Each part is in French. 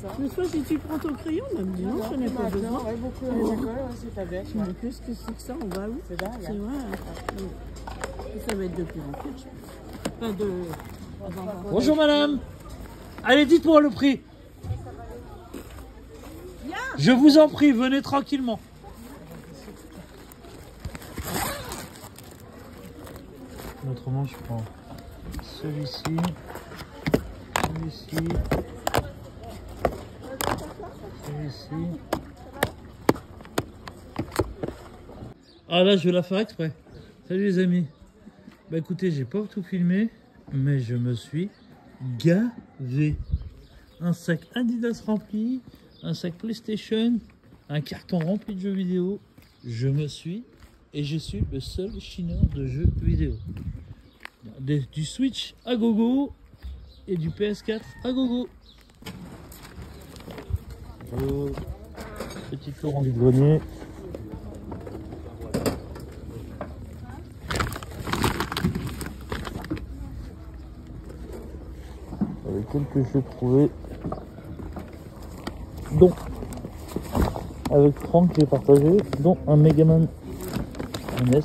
ça. Mais toi, si tu prends ton crayon, même dis non, je n'ai pas besoin. Ouais, beaucoup à l'école, ouais, c'est ta bête. Mais qu'est-ce que c'est que ça? On va où? C'est dingue. C'est vrai. Hein. Ça va être de pire en pire, je pense. Pas de... Bonjour madame. Allez, dites-moi le prix. Je vous en prie, venez tranquillement. Autrement, je prends celui-ci, celui-ci, celui-ci. Ah là, je vais la faire exprès. Salut les amis. Bah écoutez, j'ai pas tout filmé, mais je me suis gavé. Un sac Adidas rempli, un sac PlayStation, un carton rempli de jeux vidéo. Je suis le seul chineur de jeux vidéo. Du Switch à gogo et du PS4 à gogo. Petit tour en vide-grenier. Avec quelques jeux trouvés. Donc, avec Franck, j'ai partagé, dont un Megaman NES.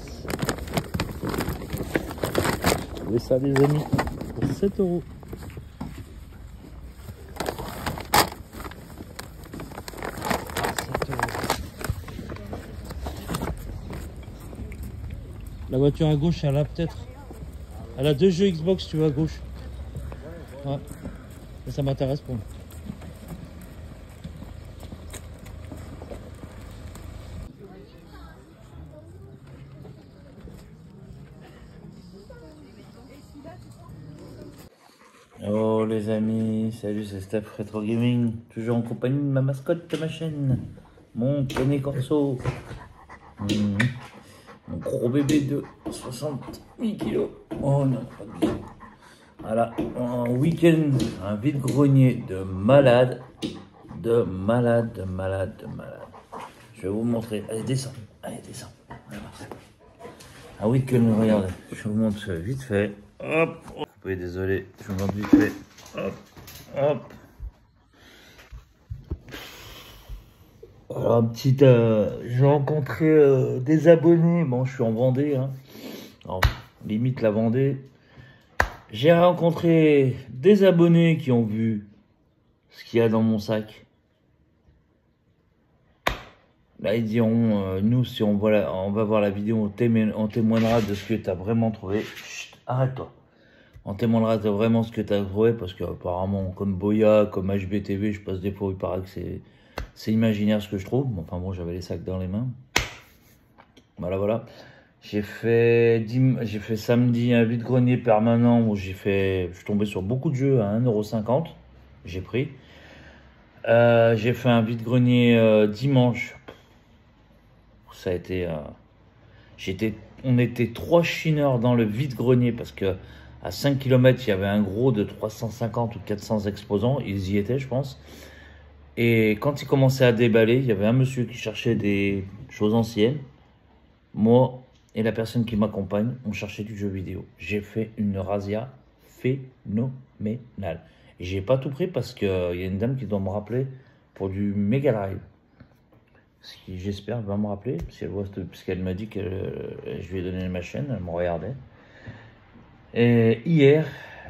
Vous ça, les amis, pour 7 €. La voiture à gauche, elle a peut-être. Elle a 2 jeux Xbox, tu vois, à gauche. Ouais. Et ça m'intéresse pour moi. Oh les amis, salut, c'est Steph Retro Gaming, toujours en compagnie de ma mascotte de ma chaîne, mon Canet Corso. Mon gros bébé de 68 kg. Oh non, pas bien. Voilà, un week-end, un vide-grenier de malade, de malade, de malade, de malade. Je vais vous montrer. Allez, descends. Allez, descends. Voilà. Un week-end, regardez. Je vous montre vite fait. Hop. Oui, désolé, je vous montre vite fait. Hop. Hop. Alors, un petit, j'ai rencontré des abonnés. Bon, je suis en Vendée, hein. Alors, limite la Vendée. J'ai rencontré des abonnés qui ont vu ce qu'il y a dans mon sac. Là, ils diront, nous, si on va voir la vidéo, on témoignera de ce que tu as vraiment trouvé. Chut, arrête-toi. On témoignera de vraiment ce que tu as trouvé, parce qu'apparemment, comme Boya, comme HBTV, je passe des fois, il paraît que c'est imaginaire ce que je trouve. Enfin bon, j'avais les sacs dans les mains. Voilà, voilà. J'ai fait samedi un vide-grenier permanent où je suis tombé sur beaucoup de jeux à 1,50 €. J'ai pris. J'ai fait un vide-grenier dimanche. Ça a été... on était 3 chineurs dans le vide-grenier parce que à 5 km, il y avait un gros de 350 ou 400 exposants. Ils y étaient, je pense. Et quand ils commençaient à déballer, il y avait un monsieur qui cherchait des choses anciennes. Moi et la personne qui m'accompagne, on cherchait du jeu vidéo. J'ai fait une razzia phénoménale. Et j'ai pas tout pris parce qu'il y a une dame qui doit me rappeler pour du Mega Drive. Ce qui, j'espère, va me rappeler, si elle voit, parce qu'elle m'a dit que je lui ai donné ma chaîne, elle me regardait. Et hier,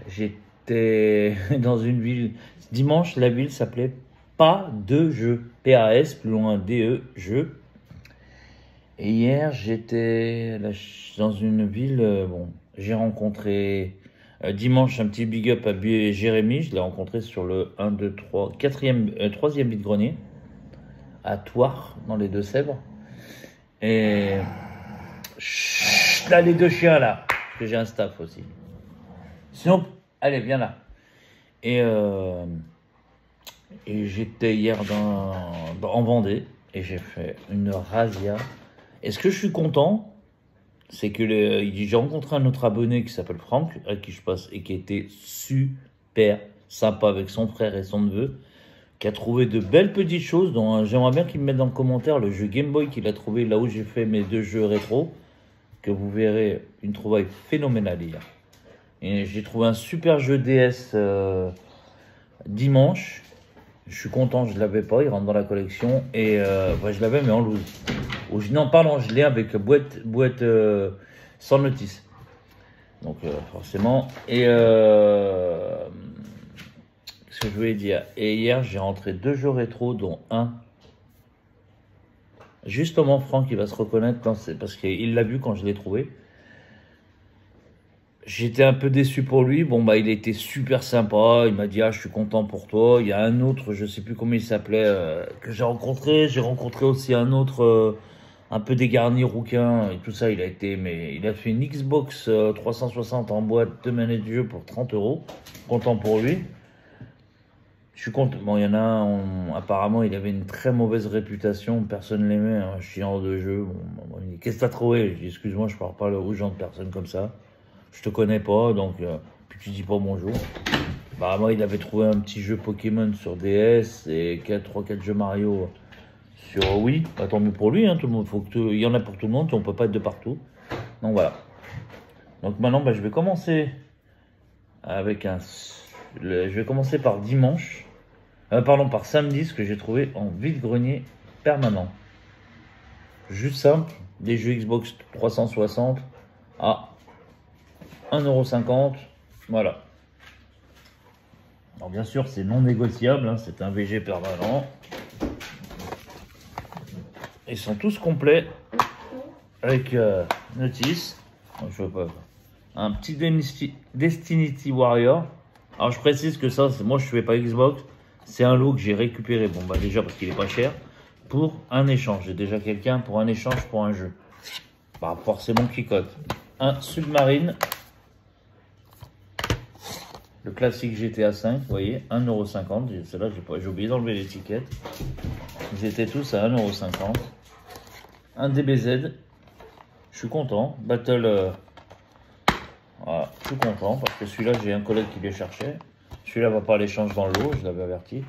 j'étais dans une ville. Dimanche, la ville s'appelait Pas de jeu. PAS, plus loin DE, jeu. Et hier, j'étais dans une ville. Bon, j'ai rencontré dimanche un petit big up à Jérémy. Je l'ai rencontré sur le 1, 2, 3, 3e vide-grenier à Thouars, dans les Deux-Sèvres. Et chut, là, les 2 chiens là, parce que j'ai un staff aussi. Sinon, allez, viens là. Et j'étais hier en Vendée et j'ai fait une razzia. Et ce que je suis content, c'est que j'ai rencontré un autre abonné qui s'appelle Franck, à qui je passe, et qui était super sympa avec son frère et son neveu, qui a trouvé de belles petites choses, dont j'aimerais bien qu'il me mette dans le commentaire le jeu Game Boy qu'il a trouvé là où j'ai fait mes 2 jeux rétro, que vous verrez une trouvaille phénoménale hier. Et j'ai trouvé un super jeu DS dimanche. Je suis content, je ne l'avais pas, il rentre dans la collection. Et je l'avais, mais en loose. Non, pardon, je l'ai avec boîte sans notice. Donc, forcément. Et qu'est-ce que je voulais dire? Et hier, j'ai rentré 2 jeux rétro, dont un. Justement, Franck, il va se reconnaître parce qu'il l'a vu quand je l'ai trouvé. J'étais un peu déçu pour lui. Bon, bah, il était super sympa. Il m'a dit, ah, je suis content pour toi. Il y a un autre, je sais plus comment il s'appelait, que j'ai rencontré. J'ai rencontré aussi un autre, un peu dégarni, rouquin et tout ça. Il a fait une Xbox 360 en boîte, 2 manettes de jeu pour 30 €. Content pour lui. Je suis content. Bon, il y en a un, apparemment, il avait une très mauvaise réputation. Personne l'aimait, un chiant de jeu. Bon, il dit, qu'est-ce que t'as trouvé? Je dis, excuse-moi, je parle pas aux gens de personnes comme ça. Je te connais pas, donc puis tu dis pas bonjour. Bah moi il avait trouvé un petit jeu Pokémon sur DS et 3-4 jeux Mario sur Wii. Bah, tant mieux pour lui, hein, tout le monde. Il y en a pour tout le monde, on peut pas être de partout. Donc voilà. Donc maintenant bah, je vais commencer avec je vais commencer par dimanche. Par samedi, ce que j'ai trouvé en vide-grenier permanent. Juste simple, des jeux Xbox 360 à 1,50 €, voilà. Alors bien sûr, c'est non négociable, hein, c'est un VG permanent. Ils sont tous complets avec notice. Je veux pas. Un petit Destiny Warrior. Alors je précise que ça, moi je ne fais pas Xbox, c'est un lot que j'ai récupéré. Bon bah déjà parce qu'il est pas cher pour un échange. J'ai déjà quelqu'un pour un échange pour un jeu. Bah forcément qui cote. Un Submarine. Le classique GTA 5, vous voyez, 1,50 €. Celle-là, j'ai oublié d'enlever l'étiquette. Ils étaient tous à 1,50 €. Un DBZ. Je suis content. Battle. Voilà, je suis content parce que celui-là, j'ai un collègue qui les cherchait. Celui-là va pas l'échange dans l'eau, je l'avais averti.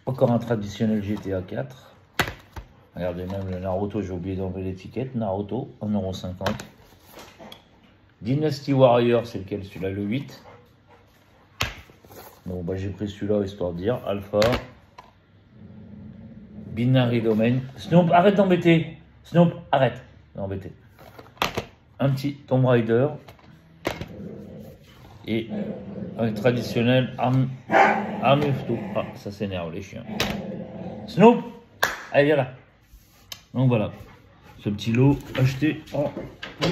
Encore un traditionnel GTA 4. Regardez, même le Naruto, j'ai oublié d'enlever l'étiquette. Naruto, 1,50 €. Dynasty Warrior, c'est lequel? Celui-là, le 8. Bon, bah j'ai pris celui-là histoire de dire. Alpha. Binary Domain. Snoop, arrête d'embêter. Snoop, arrête d'embêter. Un petit Tomb Raider. Et un traditionnel Army of Two. Ah, ça s'énerve les chiens. Snoop, allez, viens là. Donc voilà. Ce petit lot acheté en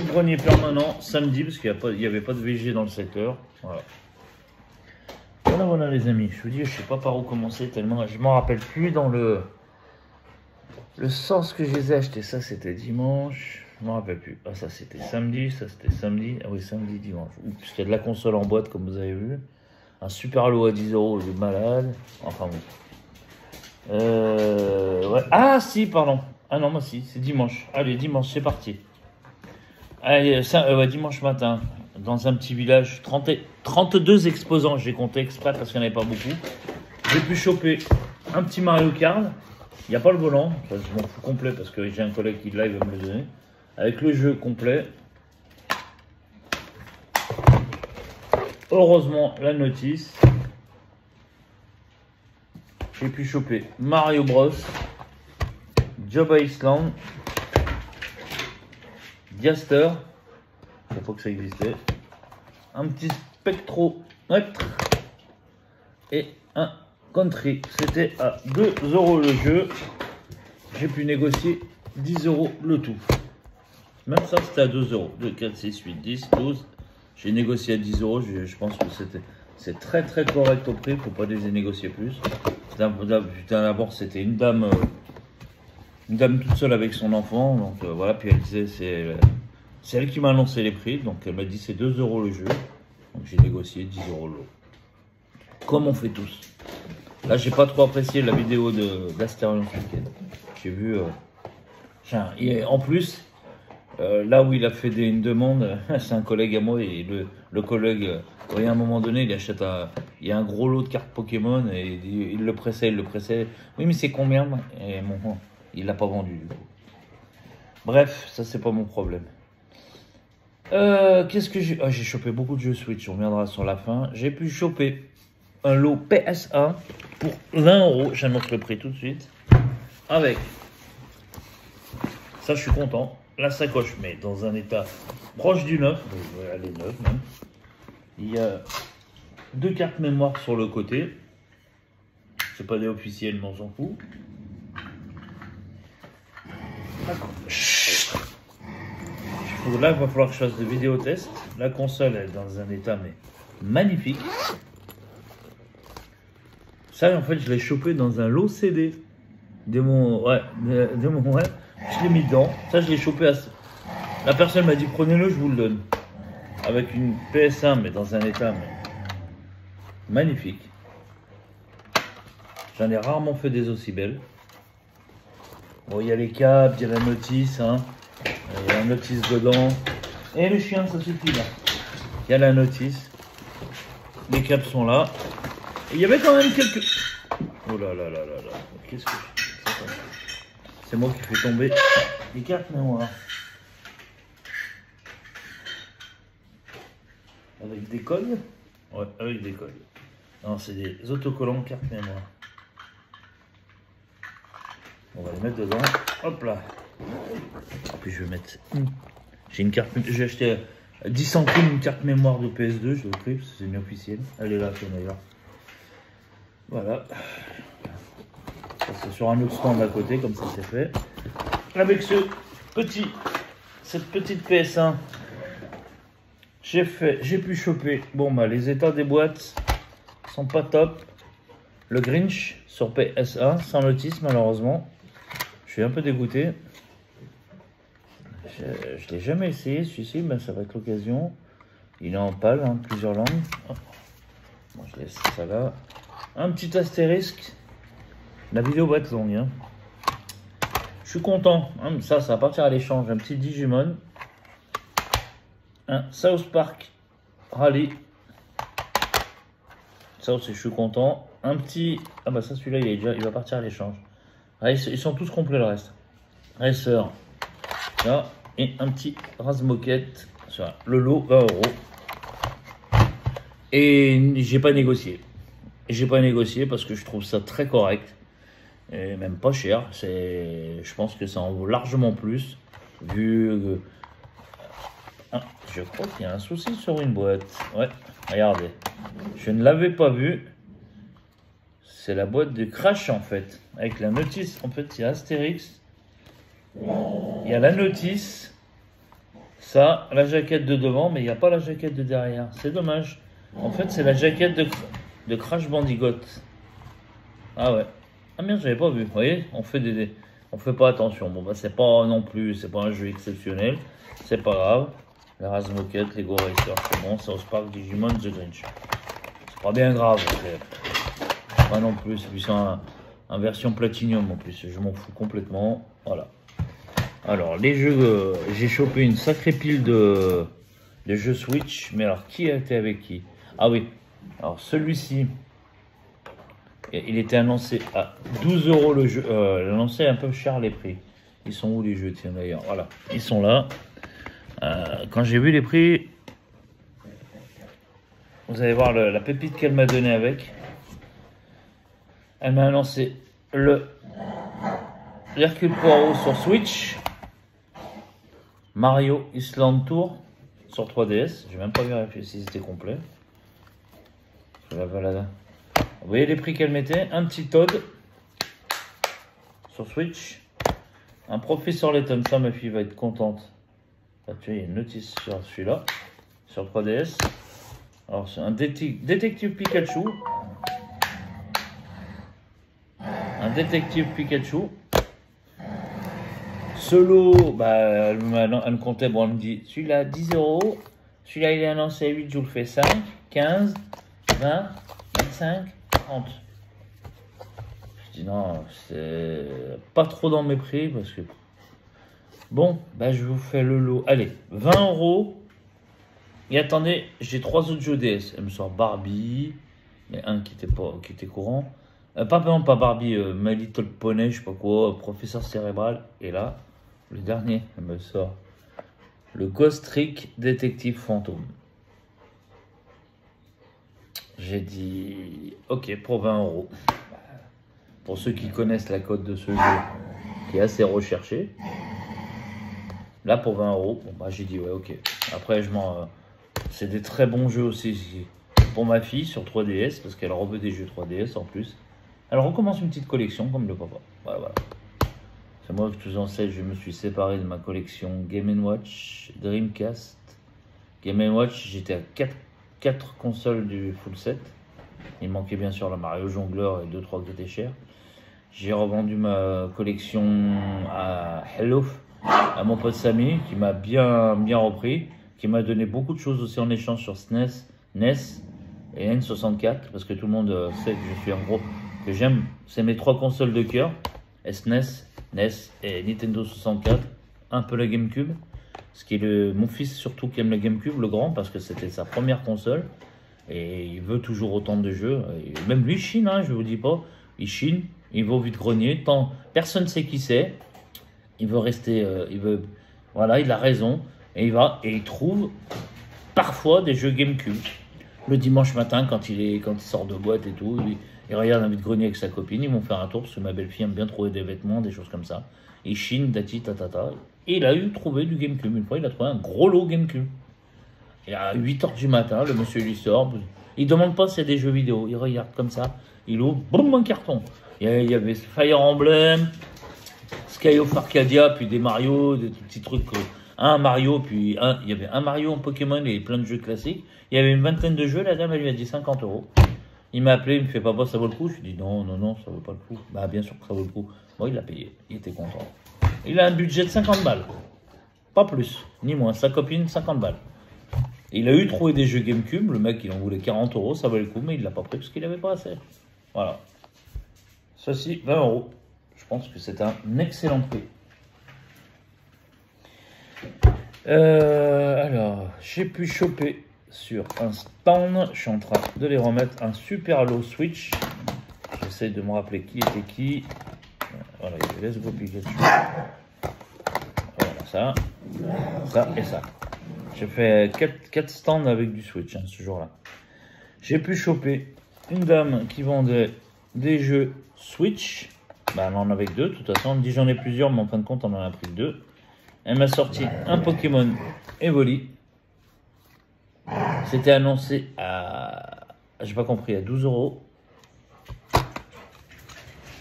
grenier permanent samedi parce qu'il n'y avait pas de VG dans le secteur. Voilà. Voilà les amis. Je vous dis, je sais pas par où commencer tellement je m'en rappelle plus dans le sens que je les ai achetés. Ça c'était dimanche. Je m'en rappelle plus. Ah ça c'était samedi. Ça c'était samedi. Ah oui samedi dimanche. Oups, il y a de la console en boîte comme vous avez vu. Un super lot à 10 € de malade. Enfin bon. Ouais. Ah si pardon. Ah non, moi si, c'est dimanche. Allez, dimanche, c'est parti. Allez, ouais, dimanche matin, dans un petit village, 32 exposants, j'ai compté exprès parce qu'il n'y en avait pas beaucoup. J'ai pu choper un petit Mario Kart. Il n'y a pas le volant, enfin, je m'en fous complet parce que j'ai un collègue qui live va me le donner. Avec le jeu complet. Heureusement, la notice. J'ai pu choper Mario Bros. Job Island, Diaster, je sais pas que ça existait, un petit Spectromètre et un Country. C'était à 2 € le jeu. J'ai pu négocier 10 € le tout. Même ça, c'était à 2 €. 2, 4, 6, 8, 10, 12. J'ai négocié à 10 €. Je pense que c'est très très correct au prix. Faut pas les négocier plus. D'abord, c'était une dame toute seule avec son enfant, donc voilà, puis elle disait, c'est elle qui m'a annoncé les prix, donc elle m'a dit c'est 2 € le jeu, donc j'ai négocié 10 € le lot. Comme on fait tous. Là, j'ai pas trop apprécié la vidéo d'Asterion ce week-end. J'ai vu, et en plus, là où il a fait une demande, c'est un collègue à moi, et le collègue, à un moment donné, il y a un gros lot de cartes Pokémon, et il le pressait. Oui, mais c'est combien? Et il l'a pas vendu du coup. Bref, ça c'est pas mon problème. Qu'est-ce que j'ai... Ah, j'ai chopé beaucoup de jeux Switch, on reviendra sur la fin. J'ai pu choper un lot PS1 pour 20 €. J'annonce le prix tout de suite. Avec, ça je suis content, la sacoche, mais dans un état proche du neuf. Elle est neuve même. Il y a 2 cartes mémoire sur le côté. C'est pas des officiels, mais on s'en fout. Là, il va falloir que je fasse des vidéos test. La console est dans un état mais magnifique. Ça, en fait, je l'ai chopé dans un lot CD. Je l'ai mis dedans. Ça, je l'ai chopé à... La personne m'a dit, prenez-le, je vous le donne. Avec une PS1, mais dans un état mais magnifique. J'en ai rarement fait des aussi belles. Bon, il y a les câbles, il y a la notice, hein. Il y a la notice dedans. Et le chien, ça suffit là. Il y a la notice. Les câbles sont là. Et il y avait quand même quelques... Oh là là là là là. Qu'est-ce que... C'est moi qui fais tomber les cartes mémoire. Avec des codes? Ouais, avec des codes. Non, c'est des autocollants cartes mémoire. On va les mettre dedans. Hop là. Et puis je vais mettre... J'ai une carte... J'ai acheté 10 centimes une carte mémoire de PS2. Je l'ai pris parce que c'est une officielle. Elle est là, d'ailleurs. Voilà. Ça c'est sur un autre stand à côté, comme ça c'est fait. Avec cette petite PS1, j'ai pu choper. Bon bah les états des boîtes sont pas top. Le Grinch sur PS1 sans notice malheureusement. Je suis un peu dégoûté. Je ne l'ai jamais essayé celui-ci, mais ça va être l'occasion. Il est en pâle, hein, plusieurs langues. Bon, je laisse ça là. Un petit astérisque. La vidéo va être longue. Hein. Je suis content. Hein, ça va partir à l'échange. Un petit Digimon. Un South Park Rally. Ça aussi, je suis content. Un petit... Ah bah ça, celui-là, il va partir à l'échange. Ils sont tous complets le reste. Racer. Là. Et un petit Razmoket. Sur le lot, 20 €. Et j'ai pas négocié. J'ai pas négocié parce que je trouve ça très correct. Et même pas cher. Je pense que ça en vaut largement plus. Vu... Ah, je crois qu'il y a un souci sur une boîte. Ouais, regardez. Je ne l'avais pas vu. C'est la boîte de Crash en fait. Avec la notice. En fait, il y a Astérix. Il y a la notice. Ça, la jaquette de devant, mais il n'y a pas la jaquette de derrière. C'est dommage. En fait, c'est la jaquette de Crash Bandicoot. Ah ouais. Ah merde, j'avais pas vu. Vous voyez, on fait pas attention. Bon bah c'est pas non plus, c'est pas un jeu exceptionnel. C'est pas grave. Les Razmoket, les Go Racers, c'est bon. South Park, Digimon, The Grinch. C'est pas bien grave. Pas non plus. Puis c'est un version Platinum en plus. Je m'en fous complètement. Voilà. Alors les jeux, j'ai chopé une sacrée pile de jeux Switch. Mais alors qui a été avec qui? Ah oui. Alors celui-ci. Il était annoncé à 12 € le jeu. L'annoncé est un peu cher les prix. Ils sont où les jeux? Tiens d'ailleurs, voilà. Ils sont là. Quand j'ai vu les prix, vous allez voir la pépite qu'elle m'a donnée avec. Elle m'a annoncé l'Hercule Poirot sur Switch. Mario Island Tour sur 3DS. J'ai même pas vérifié si c'était complet. Voilà. Vous voyez les prix qu'elle mettait? Un petit Toad sur Switch. Un Professeur Layton, ça ma fille va être contente. Là, tu vois, il y a une notice sur celui-là, sur 3DS. Alors c'est un détective Pikachu. Un détective Pikachu. Solo, bah, elle me comptait, bon, elle me dit, celui-là 10 €. Celui-là il est annoncé à 8, je vous le fais 5, 15, 20, 25. 30. Je dis non, c'est pas trop dans mes prix parce que bon, bah je vous fais le lot. Allez, 20 €. Et attendez, j'ai 3 autres jeux DS. Elle me sort Barbie, mais un qui était courant. Pas Barbie, My Little Pony, je sais pas quoi, Professeur Cérébral. Et là, le dernier, elle me sort le Ghost Trick Détective Fantôme. J'ai dit ok pour 20 €. Pour ceux qui connaissent la cote de ce jeu, qui est assez recherché, là pour 20 €, bon, bah, j'ai dit ouais ok. Après c'est des très bons jeux aussi pour ma fille sur 3DS, parce qu'elle reveut des jeux 3DS en plus. Elle recommence une petite collection comme le papa. Voilà. C'est moi que je vous enseigne, je me suis séparé de ma collection Game & Watch, Dreamcast. Game & Watch, j'étais à 4 consoles du full set. Il manquait bien sûr la Mario Jongleur et 2-3 qui étaient chers. J'ai revendu ma collection à Hello, à mon pote Samy, qui m'a bien repris, qui m'a donné beaucoup de choses aussi en échange sur SNES, NES et N64, parce que tout le monde sait que je suis un gros, que j'aime, c'est mes 3 consoles de cœur, SNES, NES et Nintendo 64, un peu la GameCube, ce qui est mon fils surtout qui aime la GameCube, le grand, parce que c'était sa première console, et il veut toujours autant de jeux, et même lui il chine, hein, je vous dis pas, il chine, il va au vide-grenier, tant personne ne sait qui c'est, il veut rester, voilà, il a raison, et il va, et il trouve parfois des jeux GameCube. Le dimanche matin, quand il sort de boîte et tout, il regarde un vide-grenier avec sa copine, ils vont faire un tour, parce que ma belle-fille aime bien trouver des vêtements, des choses comme ça. Il chine, tati, tatata, et il a trouvé du GameCube. Une fois, il a trouvé un gros lot GameCube. Et à 8 h du matin, le monsieur lui sort, il demande pas s'il y a des jeux vidéo, il regarde comme ça, il ouvre, boum, un carton. Il y avait Fire Emblem, Sky of Arcadia, puis des Mario, des petits trucs, un Mario, puis il y avait un Mario en Pokémon et plein de jeux classiques. Il y avait une vingtaine de jeux, la dame elle lui a dit 50 €. Il m'a appelé, il me fait papa, ça vaut le coup? Je lui dis non, ça vaut pas le coup. Bah bien sûr que ça vaut le coup. Bon, il l'a payé, il était content. Il a un budget de 50 balles, pas plus, ni moins. Sa copine, 50 balles. Il a trouvé des jeux GameCube, le mec il en voulait 40 €, ça valait le coup, mais il l'a pas pris parce qu'il avait pas assez. Voilà. Ceci, 20 €. Je pense que c'est un excellent prix. Alors, j'ai pu choper sur un stand, je suis en train de les remettre, un super low Switch. J'essaie de me rappeler qui était qui. Voilà, il y avait Let's Go Pikachu. Voilà, ça et ça. J'ai fait 4 stands avec du Switch hein, ce jour-là. J'ai pu choper une dame qui vendait des jeux Switch. Bah, elle en avait que 2, de toute façon. Elle me dit j'en ai plusieurs, mais en fin de compte, on en a pris que 2. Elle m'a sorti un Pokémon Evoli. C'était annoncé à, j'ai pas compris, à 12 €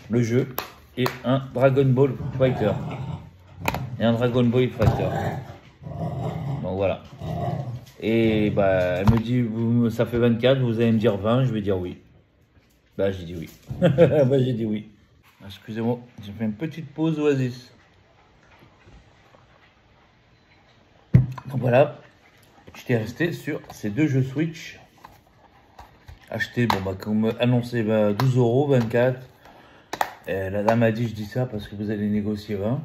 le jeu. Et un Dragon Ball Fighter. Et un Dragon Ball Fighter. Donc voilà. Et bah, elle me dit, ça fait 24, vous allez me dire 20, je vais dire oui. Bah, j'ai dit oui. Bah, j'ai dit oui. Excusez-moi, j'ai fait une petite pause Oasis. Donc voilà, j'étais resté sur ces 2 jeux Switch. Acheté, bon bah, comme annoncé, bah, 12 €, 24. Et la dame a dit, je dis ça parce que vous allez négocier 20.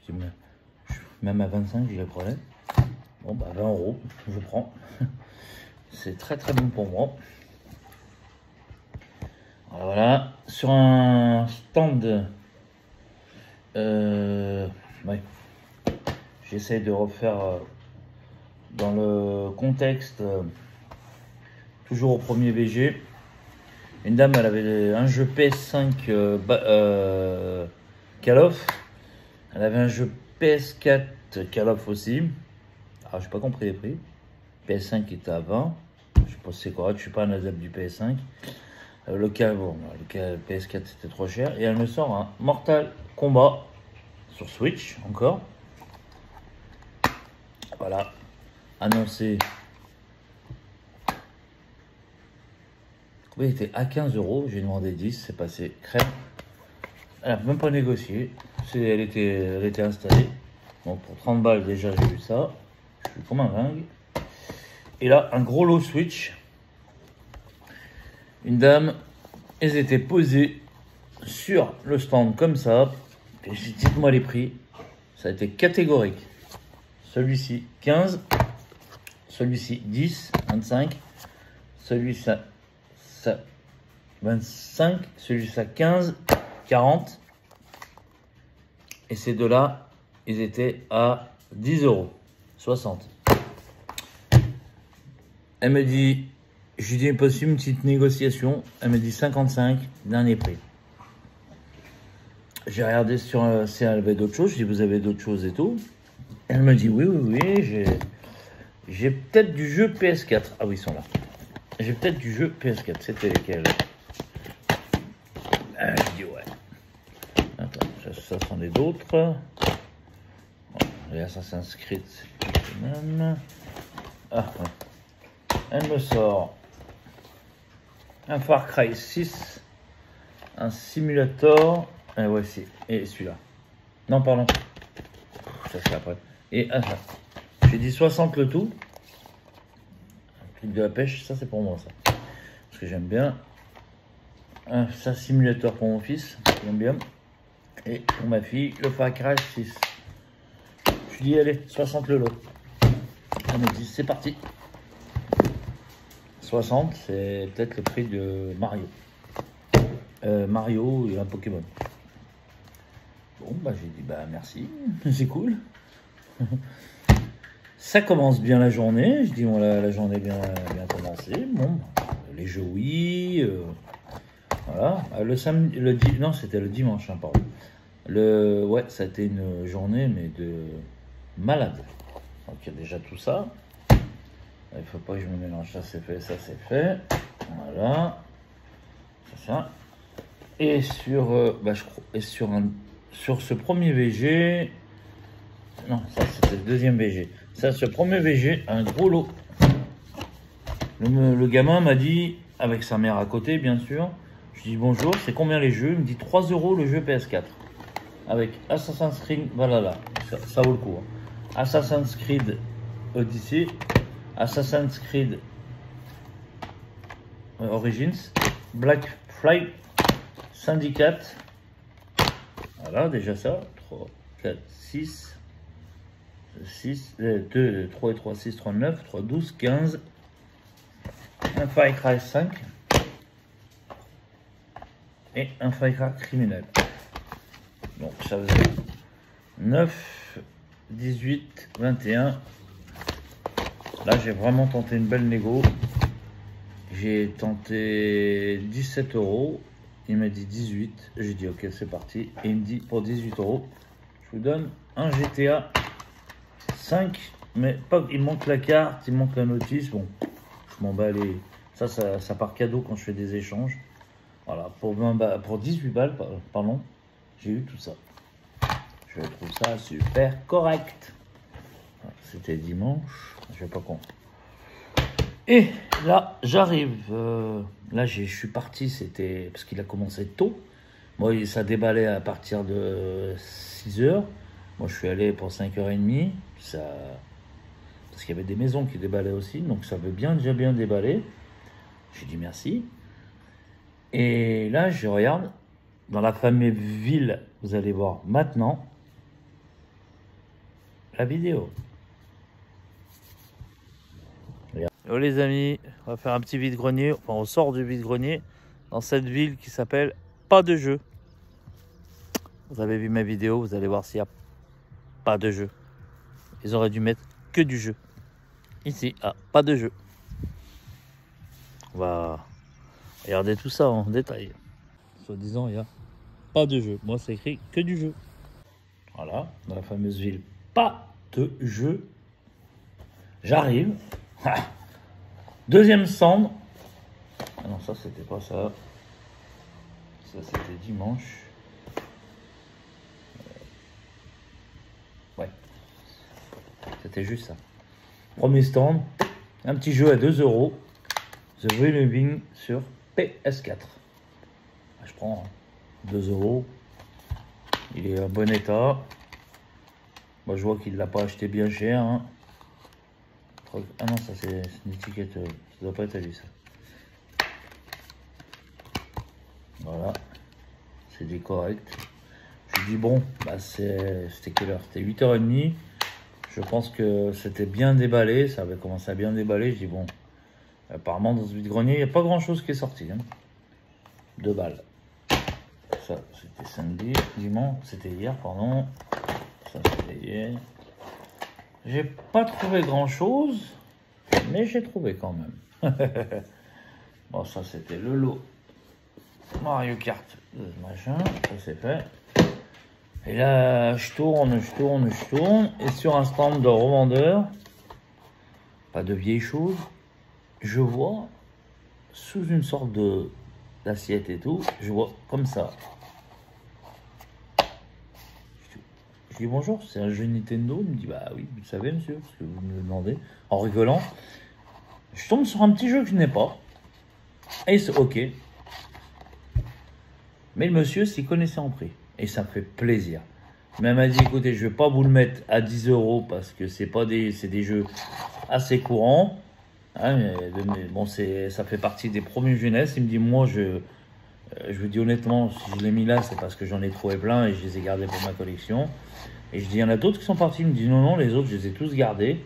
Je dis, même à 25, je les prenais. Bon bah 20 €, je prends. C'est très très bon pour moi. Alors voilà, sur un stand, ouais, j'essaie de refaire dans le contexte, toujours au premier VG. Une dame, elle avait un jeu PS5 Call of. Elle avait un jeu PS4 Call of aussi. Alors, j'ai pas compris les prix. PS5 était à 20. Je sais pas si c'est correct, je suis pas un adepte du PS5. Le PS4 c'était trop cher. Et elle me sort un Mortal Kombat sur Switch encore. Voilà. Annoncé. Oui, il était à 15 €. J'ai demandé 10, c'est passé crème. Elle n'a même pas négocié. Elle était installée. Donc pour 30 balles déjà j'ai eu ça. Je suis comme un dingue. Et là, un gros lot Switch. Une dame, elles étaient posées sur le stand comme ça. Et j'ai dit, dites-moi les prix. Ça a été catégorique. Celui-ci 15. Celui-ci 10, 25. Celui-ci 25. Celui-ci 15, 40. Et ces deux-là, ils étaient à 10 €, 60. Elle me dit, Je lui dis possible une petite négociation. Elle me dit 55, dernier prix. J'ai regardé sur si elle avait d'autres choses. Je dis vous avez d'autres choses et tout. Elle me dit oui, j'ai peut-être du jeu PS4. Ah oui, ils sont là. J'ai peut-être du jeu PS4. C'était lesquels? Je dis ouais. Attends, ça c'en est d'autres. Et Assassin's Creed, c'est le même. Ah ouais. Elle me sort un Far Cry 6, un simulator. Ah ouais, c'est. Et celui-là. Non, pardon. Ça c'est après. Et ah, ça. J'ai dit 60 le tout. Un truc de la pêche, ça c'est pour moi ça. Parce que j'aime bien. Ça, simulateur pour mon fils, j'aime bien. Et pour ma fille, le Far Cry 6. Je lui dis, allez, 60 le lot. On me dit, c'est parti. 60, c'est peut-être le prix de Mario. Mario et un Pokémon. Bon, bah j'ai dit, bah merci, c'est cool. Ça commence bien la journée. Je dis, bon, la journée bien commencée. Bon, les jeux oui. Voilà. Le samedi, non, c'était le dimanche, hein, pardon. Ouais, ça a été une journée, mais de malade. Donc il y a déjà tout ça. Il ne faut pas que je me mélange. Ça c'est fait, ça c'est fait. Voilà. C'est ça. Et sur, je crois, et sur ce premier VG, non, ça c'était le deuxième VG. Ça, ce premier VG, un gros lot. Le gamin m'a dit, avec sa mère à côté, bien sûr. Je dis bonjour, c'est combien les jeux? Il me dit 3 € le jeu PS4. Avec Assassin's Creed Valhalla. Ça vaut le coup. Hein. Assassin's Creed Odyssey. Assassin's Creed Origins. Black Flag. Syndicate. Voilà, déjà ça. 3, 4, 6. 6, 2, 3 et 3, 6, 3, 9. 3, 12, 15. Un Far Cry 5. Et un Far Cry criminel. Donc ça faisait 9, 18, 21. Là j'ai vraiment tenté une belle négo. J'ai tenté 17 €. Il m'a dit 18. J'ai dit ok c'est parti. Et il me dit pour 18 €, je vous donne un GTA 5. Mais pas, il manque la carte, il manque la notice. Bon, je m'en bats les... Ça part cadeau quand je fais des échanges. Voilà, pour 18 balles, pardon, j'ai eu tout ça. Je trouve ça super correct. C'était dimanche, je sais pas quand. Et là, j'arrive. Là, je suis parti, c'était parce qu'il a commencé tôt. Moi, ça déballait à partir de 6 h. Moi, je suis allé pour 5h30. Parce qu'il y avait des maisons qui déballaient aussi, donc ça veut déjà bien déballer. J'ai dit merci. Et là, je regarde dans la fameuse ville, vous allez voir maintenant la vidéo. Hello les amis, on va faire un petit vide-grenier, enfin on sort du vide-grenier dans cette ville qui s'appelle Pas de jeu. Vous avez vu ma vidéo, vous allez voir s'il n'y a pas de jeu. Ils auraient dû mettre que du jeu. Ici, pas de jeu. On va regarder tout ça en détail. Soi-disant, il n'y a pas de jeu. Moi, c'est écrit que du jeu. Voilà, dans la fameuse ville, pas de jeu. J'arrive. Deuxième stand. Ah non, ça, c'était pas ça. Ça, c'était dimanche. Ouais. C'était juste ça. Premier stand. Un petit jeu à 2 €. The Reliving sur PS4. Je prends 2 €. Il est en bon état. Moi, je vois qu'il ne l'a pas acheté bien cher. Hein. Ah non, ça c'est une étiquette. Ça doit pas être à lui, ça. Voilà. C'est des corrects. Je dis bon, bah c'était quelle heure? C'était 8h30. Je pense que c'était bien déballé. Ça avait commencé à bien déballer. Je dis bon. Apparemment, dans ce vide-grenier, il n'y a pas grand-chose qui est sorti. Hein. 2 balles. Ça, c'était samedi. Dimanche, c'était hier, pardon. Ça, c'était hier. J'ai pas trouvé grand-chose, mais j'ai trouvé quand même. Bon, ça c'était le lot Mario Kart, machin, ça c'est fait. Et là, je tourne. Et sur un stand de revendeur, pas de vieilles choses, je vois, sous une sorte d'assiette et tout, je vois comme ça. Je dis bonjour, c'est un jeu Nintendo. Il me dit bah oui, vous le savez monsieur, parce que vous me le demandez, en rigolant. Je tombe sur un petit jeu que je n'ai pas. Et c'est ok. Mais le monsieur s'y connaissait en prix. Et ça me fait plaisir. Mais elle m'a dit écoutez, je vais pas vous le mettre à 10 € parce que c'est des jeux assez courants. Hein, mais bon, ça fait partie des premiers jeunesse. Il me dit moi je vous dis honnêtement, si je l'ai mis là, c'est parce que j'en ai trouvé plein et je les ai gardés pour ma collection. Et je dis il y en a d'autres qui sont partis. Il me dit non, les autres je les ai tous gardés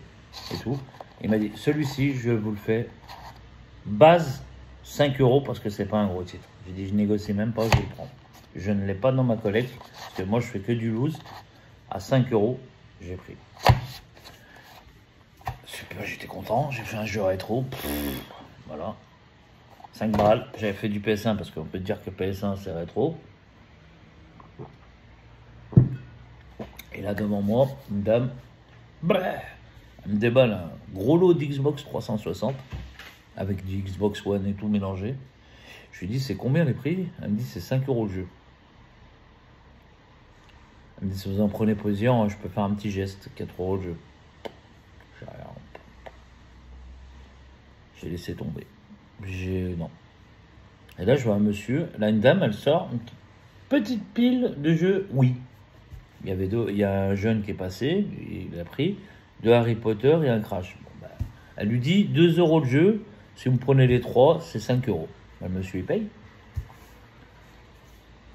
et tout. Il m'a dit celui-ci je vous le fais base 5 € parce que c'est pas un gros titre. J'ai dit je négocie même pas, je le prends. Je ne l'ai pas dans ma collecte parce que moi je fais que du loose. À 5 €, j'ai pris. Super, j'étais content. J'ai fait un jeu rétro. Voilà. 5 balles. J'avais fait du PS1 parce qu'on peut dire que PS1 c'est rétro. Et là devant moi, une dame, elle me déballe un gros lot d'Xbox 360 avec du Xbox One et tout mélangé. Je lui dis c'est combien les prix? Elle me dit c'est 5 € le jeu. Elle me dit si vous en prenez plaisir, je peux faire un petit geste, 4 € le jeu. J'ai laissé tomber. Non. Et là je vois un monsieur, là une dame, elle sort une petite pile de jeux oui. Il y a un jeune qui est passé, il a pris, de Harry Potter et un Crash. Bon, ben, elle lui dit 2 € le jeu, si vous me prenez les 3, c'est 5 €. Ben, le monsieur il paye.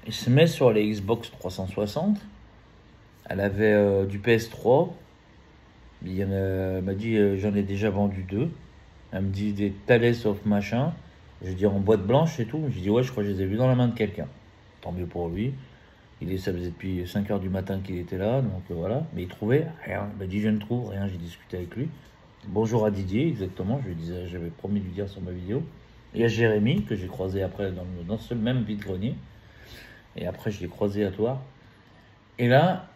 Il se met sur les Xbox 360. Elle avait du PS3. Elle m'a dit j'en ai déjà vendu 2. Elle me dit des Tales of machin. Je dis en boîte blanche et tout. Je dis ouais, je crois que je les ai vus dans la main de quelqu'un. Tant mieux pour lui. Ça faisait depuis 5 h du matin qu'il était là, donc voilà. Mais il trouvait rien. Il m'a dit je ne trouve rien. J'ai discuté avec lui. Bonjour à Didier, exactement. Je lui disais, j'avais promis de lui dire sur ma vidéo. Et à Jérémy, que j'ai croisé après dans ce même vide-grenier. Et après, je l'ai croisé à toi. Et là,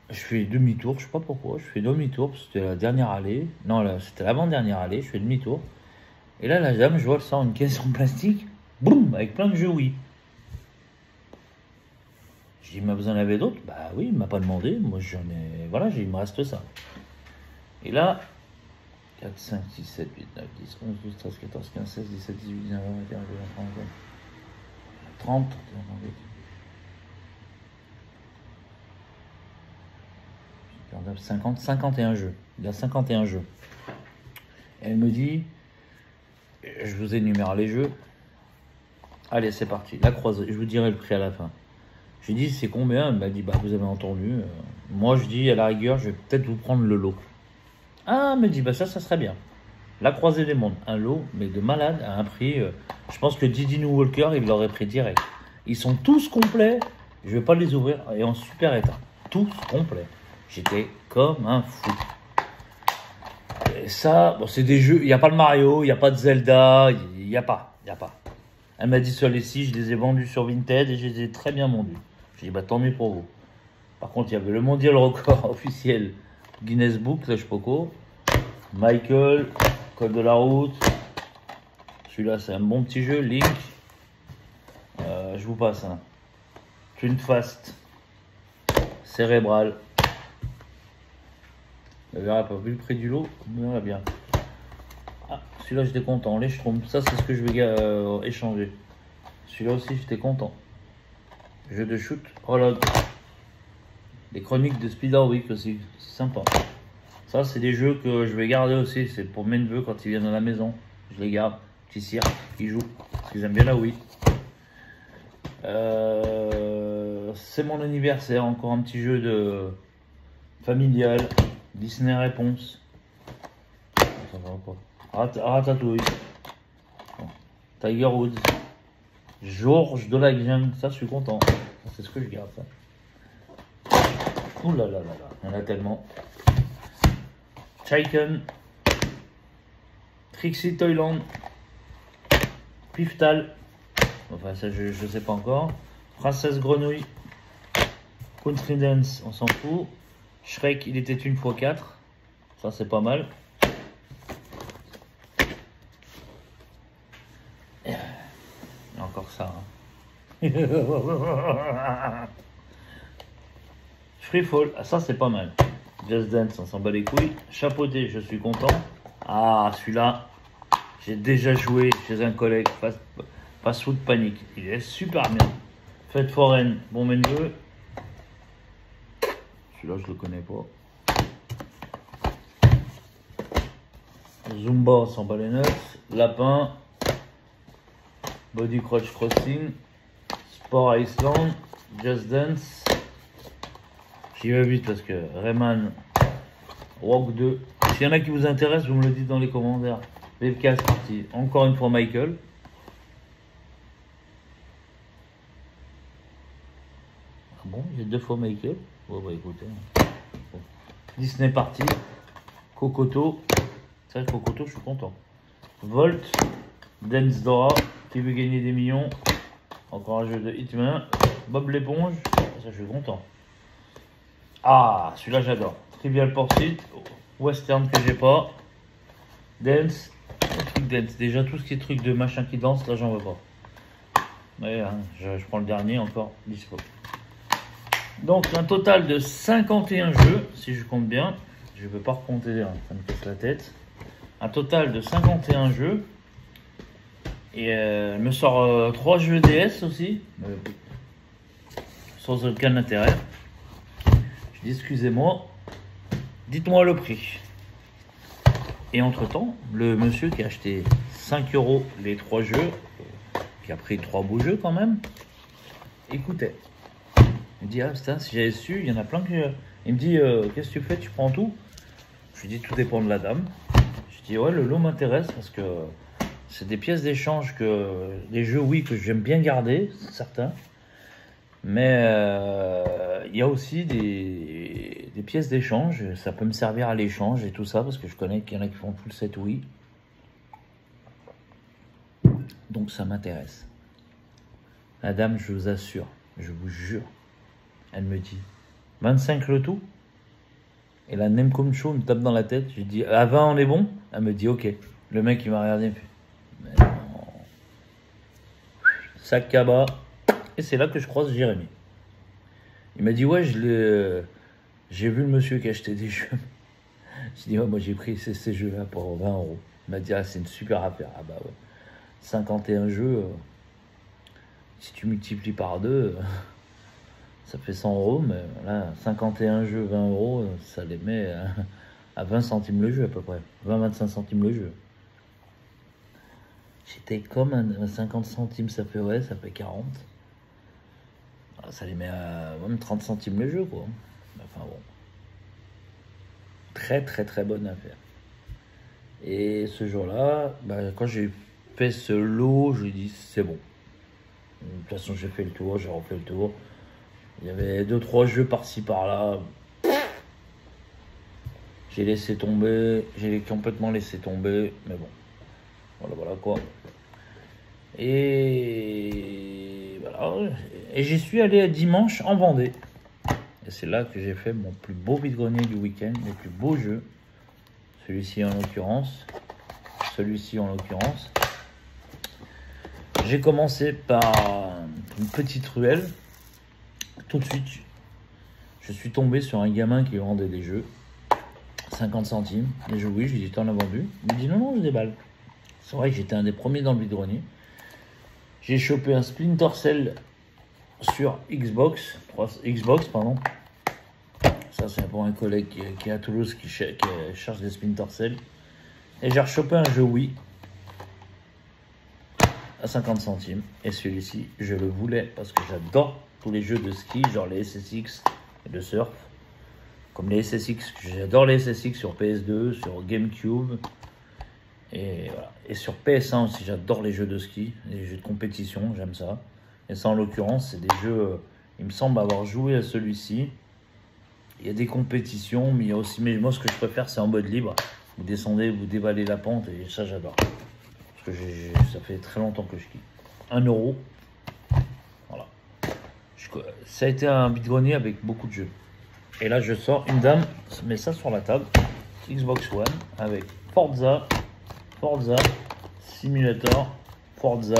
je fais demi-tour. Je sais pas pourquoi. Je fais demi-tour. C'était la dernière allée. Non, c'était l'avant-dernière allée. Je fais demi-tour. Et là, la dame, je vois, elle sort une caisse en plastique. Boum, avec plein de jeux oui. Je dis, mais vous en avez d'autres? Bah oui, il m'a pas demandé. Moi, j'en ai. Voilà, il me reste ça. Et là, 4, 5, 6, 7, 8, 9, 10, 11, 12, 13, 14, 15, 16, 17, 18, 19, 20, 21, 22, 23, 30, 39, 50, 51 jeux. Il y a 51 jeux. Et elle me dit, je vous énumère les jeux. Allez, c'est parti. La croisée. Je vous dirai le prix à la fin. Je lui dis, c'est combien? Elle m'a dit, bah vous avez entendu. Moi, je dis, à la rigueur, je vais peut-être vous prendre le lot. Ah, elle me dit, bah ça serait bien. La croisée des mondes. Un lot, mais de malade, à un prix. Je pense que Didi New Walker, il l'aurait pris direct. Ils sont tous complets. Je vais pas les ouvrir. Et en super état. Tous complets. J'étais comme un fou. Et ça, bon, c'est des jeux. Il n'y a pas de Mario, il n'y a pas de Zelda. Il n'y a pas. Elle m'a dit sur les 6, je les ai vendus sur Vinted et je les ai très bien vendus. J'ai dit, bah tant mieux pour vous. Par contre, il y avait le mondial record officiel Guinness Book, là je sais pas quoi. Michael, Code de la route. Celui-là, c'est un bon petit jeu. Link. Je vous passe un. Twin Fast. Cérébral. Vous verrez pas vu le prix du lot, on verra bien. Ah, celui-là j'étais content. Les Schtroumpfs, ça c'est ce que je vais échanger. Celui-là aussi j'étais content. Jeu de shoot, prologue. Les chroniques de Spiderwick aussi, c'est sympa. Ça c'est des jeux que je vais garder aussi, c'est pour mes neveux quand ils viennent à la maison. Je les garde, petit cirque, ils jouent, parce qu'ils aiment bien la Wii. C'est mon anniversaire, encore un petit jeu de familial. Disney Réponse. Ça va pas. Ratatouille. Tiger Woods. Georges de la Jungle. Ça, je suis content. C'est ce que je garde, ça. Ouh là là là là. Il y en a tellement. Chicken. Trixie Toyland. Piftal. Enfin, ça, je sais pas encore. Princesse Grenouille. Country Dance, on s'en fout. Shrek, il était une fois 4. Ça, c'est pas mal. Et encore ça. Hein. Free Fall, ah, ça, c'est pas mal. Just Dance, on s'en bat les couilles. Chapeauté, je suis content. Ah, celui-là, j'ai déjà joué chez un collègue. Fast Food Panic. Il est super bien. Fête foraine, bon neveu. Celui-là, je le connais pas. Zumba, sans bat les nuts. Lapin. Body Crotch Crossing. Sport Iceland. Just Dance. J'y vais vite parce que Rayman. Rock 2. S'il y en a qui vous intéressent, vous me le dites dans les commentaires. Webcast parti. Encore une fois Michael. Ah bon, il y a 2 fois Michael. Bon, bah écoutez. Bon. Disney parti. Cocoto. C'est vrai, Cocoto, je suis content. Volt. Dance Dora. Qui veut gagner des millions. Encore un jeu de Hitman. Bob l'éponge. Ça, je suis content. Ah, celui-là, j'adore. Trivial Pursuit. Western que j'ai pas. Dance. Truc dance. Déjà, tout ce qui est truc de machin qui danse, là, j'en veux pas. Ouais, hein, je prends le dernier encore. Dispo. Donc, un total de 51 jeux, si je compte bien. Je ne peux pas recompter, hein, ça me casse la tête. Un total de 51 jeux. Et elle me sort 3 jeux DS aussi. Sans aucun intérêt. Je dis excusez-moi. Dites-moi le prix. Et entre-temps, le monsieur qui a acheté 5 € les 3 jeux, qui a pris 3 beaux jeux quand même, écoutez. Il me dit, ah putain, si j'avais su, il y en a plein que... Il me dit, qu'est-ce que tu fais, tu prends tout? Je lui dis, tout dépend de la dame. Je dis, ouais, le lot m'intéresse parce que c'est des pièces d'échange que... Des jeux, oui, que j'aime bien garder, certains. Mais il y a aussi des pièces d'échange. Ça peut me servir à l'échange et tout ça, parce que je connais qu'il y en a qui font full set, oui. Donc ça m'intéresse. La dame, je vous assure, je vous jure, elle me dit 25 le tout. Et la Nemcom Show me tape dans la tête. Je lui dis à 20 on est bon. Elle me dit ok. Le mec il m'a regardé et fait mais non. Sac cabas. Et c'est là que je croise Jérémy. Il m'a dit ouais j'ai vu le monsieur qui achetait des jeux. Je dis ouais moi j'ai pris ces jeux là pour 20 €. Il m'a dit ah c'est une super affaire. Ah bah ouais. 51 jeux. Si tu multiplies par 2. Ça fait 100 €, mais là, 51 jeux, 20 €, ça les met à 20 centimes le jeu à peu près. 20-25 centimes le jeu. J'étais comme un 50 centimes, ça fait ouais, ça fait 40. Alors, ça les met à même 30 centimes le jeu, quoi. Enfin bon. Très très très bonne affaire. Et ce jour-là, bah, quand j'ai fait ce lot, je lui ai dit c'est bon. De toute façon, j'ai fait le tour, j'ai refait le tour. Il y avait 2-3 jeux par-ci par-là. J'ai laissé tomber. J'ai complètement laissé tomber. Mais bon. Voilà quoi. Et voilà. Et j'y suis allé dimanche en Vendée. Et c'est là que j'ai fait mon plus beau vide-grenier du week-end. Mes plus beaux jeux. Celui-ci en l'occurrence. J'ai commencé par une petite ruelle. Tout de suite, je suis tombé sur un gamin qui vendait des jeux. 50 centimes. Les jeux, oui, je lui ai dit, t'en as vendu? Il me dit, non, je déballe. C'est vrai que j'étais un des premiers dans le vide-grenier. J'ai chopé un Splinter Cell sur Xbox. Pardon. Ça, c'est pour un collègue qui est à Toulouse qui cherche des Splinter Cell. Et j'ai rechopé un jeu Wii à 50 centimes. Et celui-ci, je le voulais parce que j'adore tous les jeux de ski, genre les SSX et de surf. Comme les SSX, j'adore les SSX sur PS2, sur GameCube. Et voilà. Et sur PS1 aussi, j'adore les jeux de ski, les jeux de compétition, j'aime ça. Et ça, en l'occurrence, c'est des jeux, il me semble avoir joué à celui-ci. Il y a des compétitions, mais il y a aussi, mais moi, ce que je préfère, c'est en mode libre. Vous descendez, vous dévalez la pente, et ça, j'adore. Parce que ça fait très longtemps que je kiffe. 1 euro. Voilà. Ça a été un vide-grenier avec beaucoup de jeux. Et là, je sors une dame, mets ça sur la table. Xbox One avec Forza Simulator, Forza.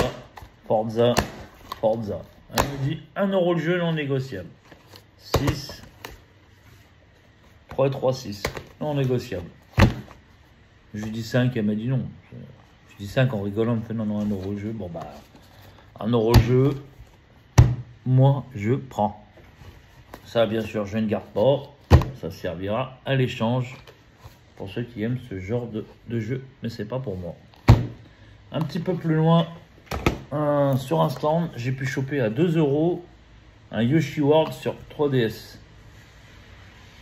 Elle me dit 1 euro le jeu non négociable. 6. 3 et 3, 6. Non négociable. Je lui dis 5, elle m'a dit non. Je dis 5 en rigolant, elle me fait non, 1 euro le jeu. Bon bah, 1 euro le jeu, moi je prends. Ça bien sûr je ne garde pas, ça servira à l'échange pour ceux qui aiment ce genre de jeu, mais c'est pas pour moi. Un petit peu plus loin, sur un stand, j'ai pu choper à 2 euros un Yoshi World sur 3DS.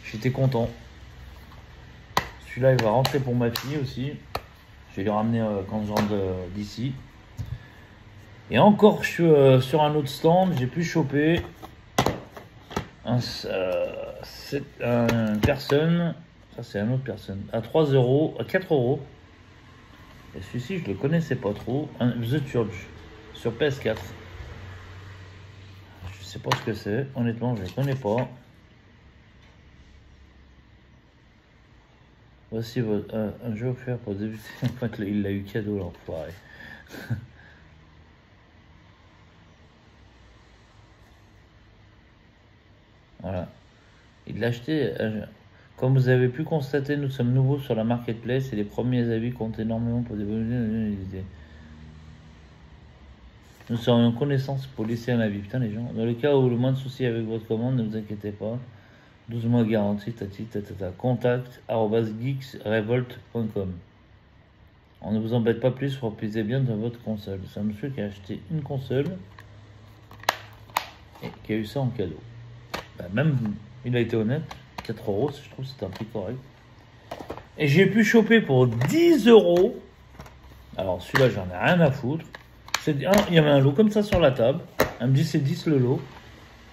J'étais content. Celui-là il va rentrer pour ma fille aussi. Je vais lui ramener quand je rentre d'ici. Et encore sur un autre stand, j'ai pu choper une personne, ça c'est une autre personne, à 3 euros, à 4 euros. Et celui-ci, je le connaissais pas trop, un The Church sur PS4. Je sais pas ce que c'est, honnêtement, je le connais pas. Voici un jeu offert pour débuter. Enfin, il l'a eu cadeau, l'enfoiré. Voilà. Il l'a acheté. Comme vous avez pu constater, nous sommes nouveaux sur la marketplace et les premiers avis comptent énormément pour développer les idées. Nous serons en connaissance pour laisser un avis. Putain, les gens. Dans le cas où le moindre souci avec votre commande, ne vous inquiétez pas. 12 mois garantie, contact @geeksrevolt.com. On ne vous embête pas plus, reposez bien dans votre console. C'est un monsieur qui a acheté une console et qui a eu ça en cadeau. Bah, même, il a été honnête, 4 euros, je trouve que c'est un prix correct. Et j'ai pu choper pour 10 euros. Alors celui-là, j'en ai rien à foutre. Il y avait un lot comme ça sur la table. Elle me dit c'est 10 le lot.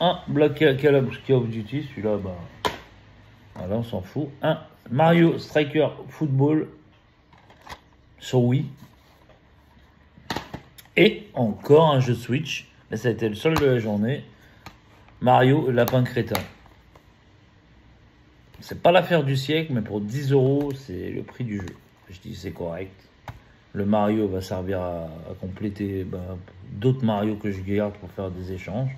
Un Black Call of Duty, celui-là, bah, voilà, on s'en fout. Un Mario Striker Football sur Wii. Et encore un jeu Switch. Mais ça a été le seul de la journée. Mario Lapin Crétin. C'est pas l'affaire du siècle, mais pour 10 euros, c'est le prix du jeu. Je dis c'est correct. Le Mario va servir à compléter d'autres Mario que je garde pour faire des échanges.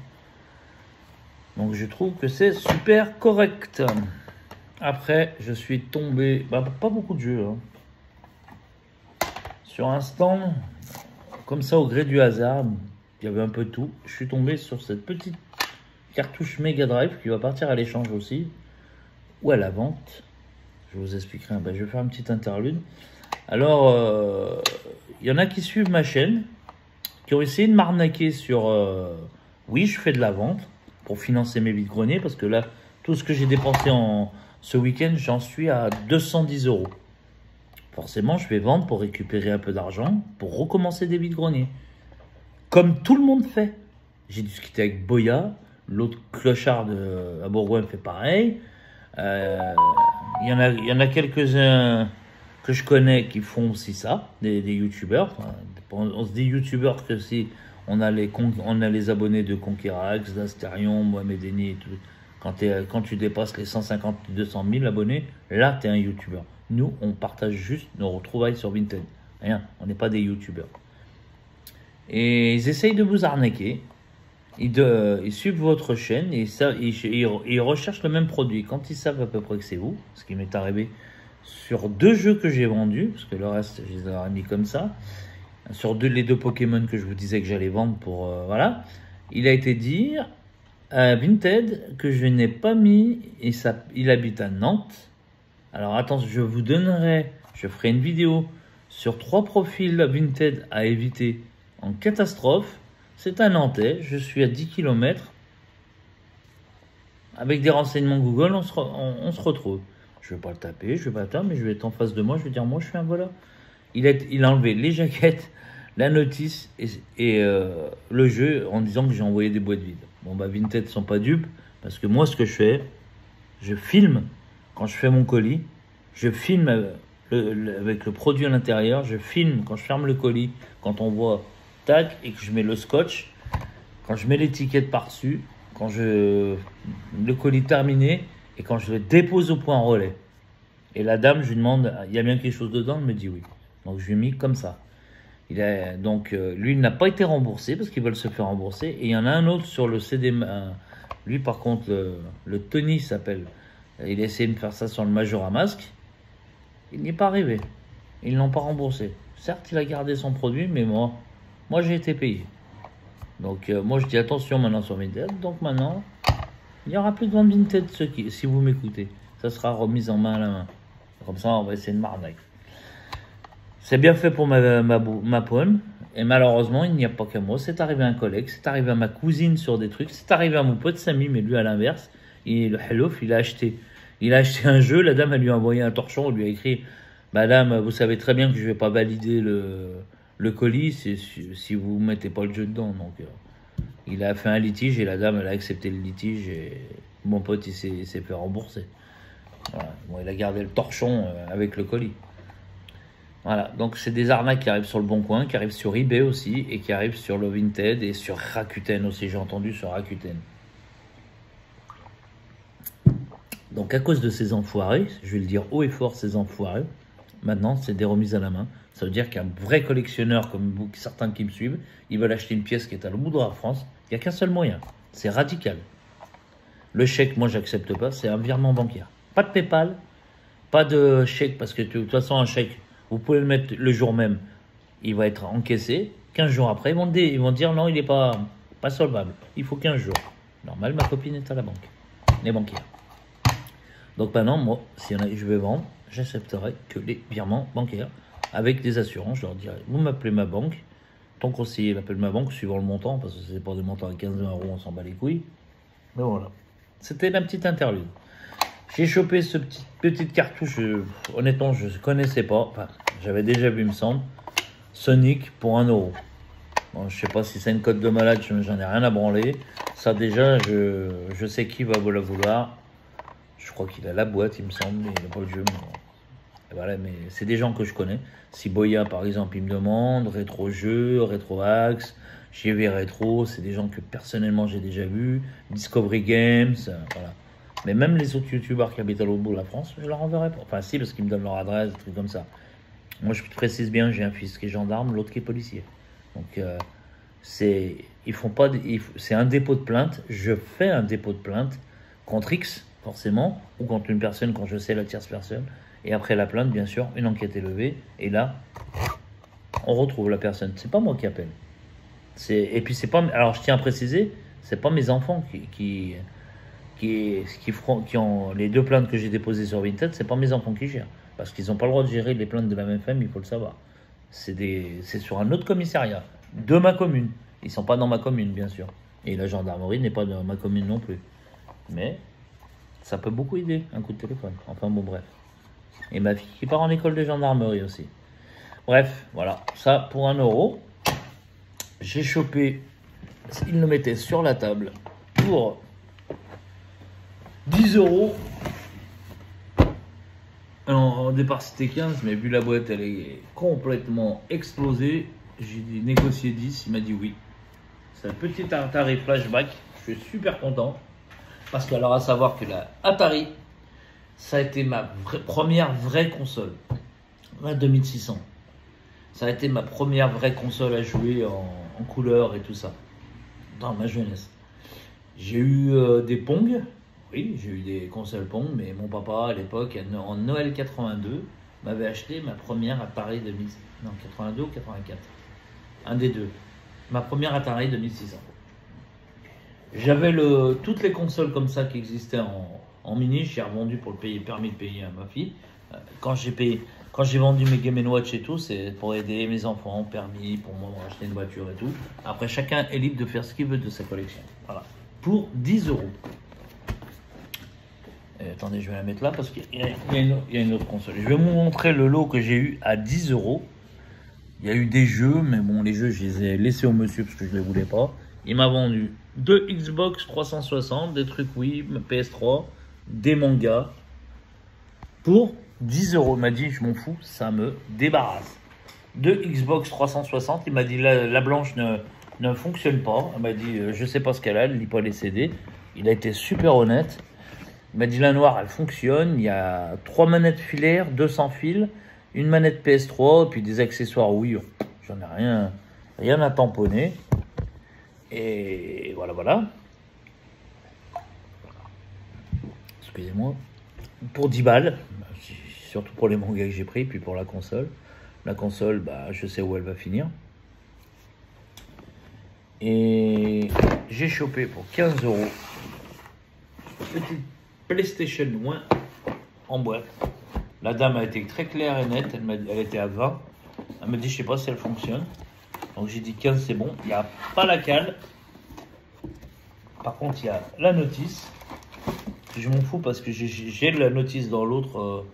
Donc je trouve que c'est super correct. Après, je suis tombé, pas beaucoup de jeux, hein, sur un stand, comme ça au gré du hasard, il y avait un peu de tout. Je suis tombé sur cette petite cartouche Mega Drive qui va partir à l'échange aussi, ou à la vente. Je vous expliquerai, je vais faire une petite interlude. Alors, il y en a qui suivent ma chaîne, qui ont essayé de m'arnaquer sur... oui, je fais de la vente pour financer mes vide-greniers, parce que là, tout ce que j'ai dépensé ce week-end, j'en suis à 210 euros. Forcément, je vais vendre pour récupérer un peu d'argent, pour recommencer des vide-greniers. Comme tout le monde fait. J'ai discuté avec Boya, l'autre clochard à Bourgoin fait pareil. Il y en a quelques-uns que je connais qui font aussi ça, des youtubeurs. Enfin, on se dit youtubeurs que si on a les abonnés de Conquerax, d'Asterion, Mohamed Eni et tout. Quand tu dépasses les 150, 200 000 abonnés, là, tu es un youtubeur. Nous, on partage juste nos retrouvailles sur Vinted. Rien, on n'est pas des youtubeurs. Et ils essayent de vous arnaquer. Ils suivent votre chaîne et ils recherchent le même produit. Quand ils savent à peu près que c'est vous, ce qui m'est arrivé sur 2 jeux que j'ai vendus, parce que le reste, je les ai mis comme ça, sur les 2 Pokémon que je vous disais que j'allais vendre pour... voilà, il a été dit à Vinted que je n'ai pas mis, et il habite à Nantes. Alors attends, je ferai une vidéo sur 3 profils Vinted à éviter en catastrophe. C'est un Nantais, je suis à 10 km. Avec des renseignements Google, on se retrouve. Je ne vais pas le taper, je vais pas attendre, mais je vais être en face de moi, je vais dire, moi je suis un voleur. Il a enlevé les jaquettes, la notice et le jeu en disant que j'ai envoyé des boîtes vides. Bon Vinted ne sont pas dupes, parce que moi ce que je fais, je filme quand je fais mon colis, je filme avec le produit à l'intérieur, je filme quand je ferme le colis, quand on voit tac et que je mets le scotch, quand je mets l'étiquette par-dessus, quand le colis terminé et quand je le dépose au point relais. Et la dame, je lui demande, il y a bien quelque chose dedans? Elle me dit oui. Donc je lui ai mis comme ça. Donc lui, il n'a pas été remboursé parce qu'ils veulent se faire rembourser. Et il y en a un autre sur le CD. Lui, par contre, le Tony s'appelle. Il a essayé de me faire ça sur le Majora Mask. Il n'y est pas arrivé. Ils ne l'ont pas remboursé. Certes, il a gardé son produit, mais moi j'ai été payé. Donc moi, je dis attention maintenant sur Vinted. Donc maintenant, il n'y aura plus de vente Vinted si vous m'écoutez. Ça sera remise en main à la main. Comme ça, on va essayer de m'arnaquer. C'est bien fait pour ma pomme. Et malheureusement, il n'y a pas qu'à moi. C'est arrivé à un collègue, c'est arrivé à ma cousine sur des trucs, c'est arrivé à mon pote Samy, mais lui à l'inverse. Et le Hellof, il a acheté un jeu. La dame, elle lui a envoyé un torchon. Elle lui a écrit: Madame, vous savez très bien que je ne vais pas valider le colis si vous ne mettez pas le jeu dedans. Donc, il a fait un litige et la dame, elle a accepté le litige. Et mon pote, il s'est fait rembourser. Voilà. Bon, il a gardé le torchon avec le colis. Voilà, donc c'est des arnaques qui arrivent sur le Bon Coin, qui arrivent sur eBay aussi, et qui arrivent sur le Vinted et sur Rakuten aussi, j'ai entendu sur Rakuten. Donc à cause de ces enfoirés, je vais le dire haut et fort, ces enfoirés, maintenant c'est des remises à la main. Ça veut dire qu'un vrai collectionneur, comme certains qui me suivent, ils veulent acheter une pièce qui est à l'autre bout de la France, il n'y a qu'un seul moyen, c'est radical. Le chèque, moi j'accepte pas, c'est un virement bancaire. Pas de PayPal, pas de chèque, parce que de toute façon un chèque, vous pouvez le mettre le jour même, il va être encaissé. 15 jours après, ils vont dire non, il n'est pas solvable. Il faut 15 jours. Normal, ma copine est à la banque. Les banquiers. Donc maintenant, moi, si je vais vendre, j'accepterai que les virements bancaires avec des assurances. Je leur dirai, vous m'appelez ma banque. Ton conseiller m'appelle ma banque, suivant le montant, parce que c'est pas des montants à 15 €, on s'en bat les couilles. Mais voilà. C'était la petite interlude. J'ai chopé ce petite cartouche, honnêtement, je ne connaissais pas. Enfin, j'avais déjà vu, il me semble. Sonic pour 1 €. Bon, je ne sais pas si c'est une cote de malade, j'en ai rien à branler. Ça, déjà, je sais qui va la vouloir. Je crois qu'il a la boîte, il me semble, mais il n'a pas le jeu. Et voilà, mais c'est des gens que je connais. Si Boya, par exemple, il me demande, Rétro Jeux, Rétro Axe, JV Rétro, c'est des gens que personnellement j'ai déjà vus. Discovery Games, voilà. Mais même les autres youtubeurs qui habitent à l'autre bout de la France, je leur enverrai pas. Enfin, si, parce qu'ils me donnent leur adresse, des trucs comme ça. Moi, je précise bien, j'ai un fils qui est gendarme, l'autre qui est policier. Donc, c'est un dépôt de plainte. Je fais un dépôt de plainte contre X, forcément, ou contre une personne quand je sais la tierce personne. Et après la plainte, bien sûr, une enquête est levée. Et là, on retrouve la personne. C'est pas moi qui appelle. Et puis, c'est pas. Alors, je tiens à préciser, c'est pas mes enfants qui ont les 2 plaintes que j'ai déposées sur Vinted, c'est pas mes enfants qui gèrent. Parce qu'ils n'ont pas le droit de gérer les plaintes de la même famille, il faut le savoir. C'est sur un autre commissariat, de ma commune. Ils ne sont pas dans ma commune, bien sûr. Et la gendarmerie n'est pas dans ma commune non plus. Mais ça peut beaucoup aider, un coup de téléphone. Enfin bon, bref. Et ma fille qui part en école de gendarmerie aussi. Bref, voilà. Ça, pour 1 €, j'ai chopé, ils le mettaient sur la table, pour 10 €. Alors, au départ c'était 15, mais vu la boîte elle est complètement explosée, j'ai négocié 10, il m'a dit oui. C'est un petit Atari Flashback, je suis super content. Parce que alors à savoir que la Atari, ça a été ma première vraie console. La 2600. Ça a été ma première vraie console à jouer en couleur et tout ça. Dans ma jeunesse. J'ai eu des Pong. Oui, j'ai eu des consoles Pong, mais mon papa, à l'époque, en Noël 82, m'avait acheté ma première Atari 82 ou 84. Un des deux. Ma première Atari 2600. J'avais toutes les consoles comme ça qui existaient en mini. J'ai revendu pour le permis de payer à ma fille. Quand j'ai vendu mes Game & Watch et tout, c'est pour aider mes enfants, permis, pour moi acheter une voiture et tout. Après, chacun est libre de faire ce qu'il veut de sa collection. Voilà. Pour 10 €. Attendez, je vais la mettre là parce qu'il y a une autre console. Je vais vous montrer le lot que j'ai eu à 10 €. Il y a eu des jeux, mais bon, les jeux, je les ai laissés au monsieur parce que je ne les voulais pas. Il m'a vendu 2 Xbox 360, des trucs Wii, PS3, des mangas pour 10 €. Il m'a dit, je m'en fous, ça me débarrasse. De Xbox 360, il m'a dit, la blanche ne fonctionne pas. Il m'a dit, je sais pas ce qu'elle a, elle lit pas les CD. Il a été super honnête. Il m'a dit, la noire, elle fonctionne. Il y a 3 manettes filaires, 200 fils, une manette PS3, puis des accessoires. Oui, j'en ai rien à tamponner. Et voilà, voilà. Excusez-moi. Pour 10 balles, surtout pour les mangas que j'ai pris, puis pour la console. La console, bah, je sais où elle va finir. Et j'ai chopé pour 15 €. Petite PlayStation 1 en boîte. La dame a été très claire et nette, elle était à 20. Elle me dit, je sais pas si elle fonctionne. Donc j'ai dit 15, c'est bon. Il n'y a pas la cale. Par contre, il y a la notice. Je m'en fous parce que j'ai la notice dans l'autre,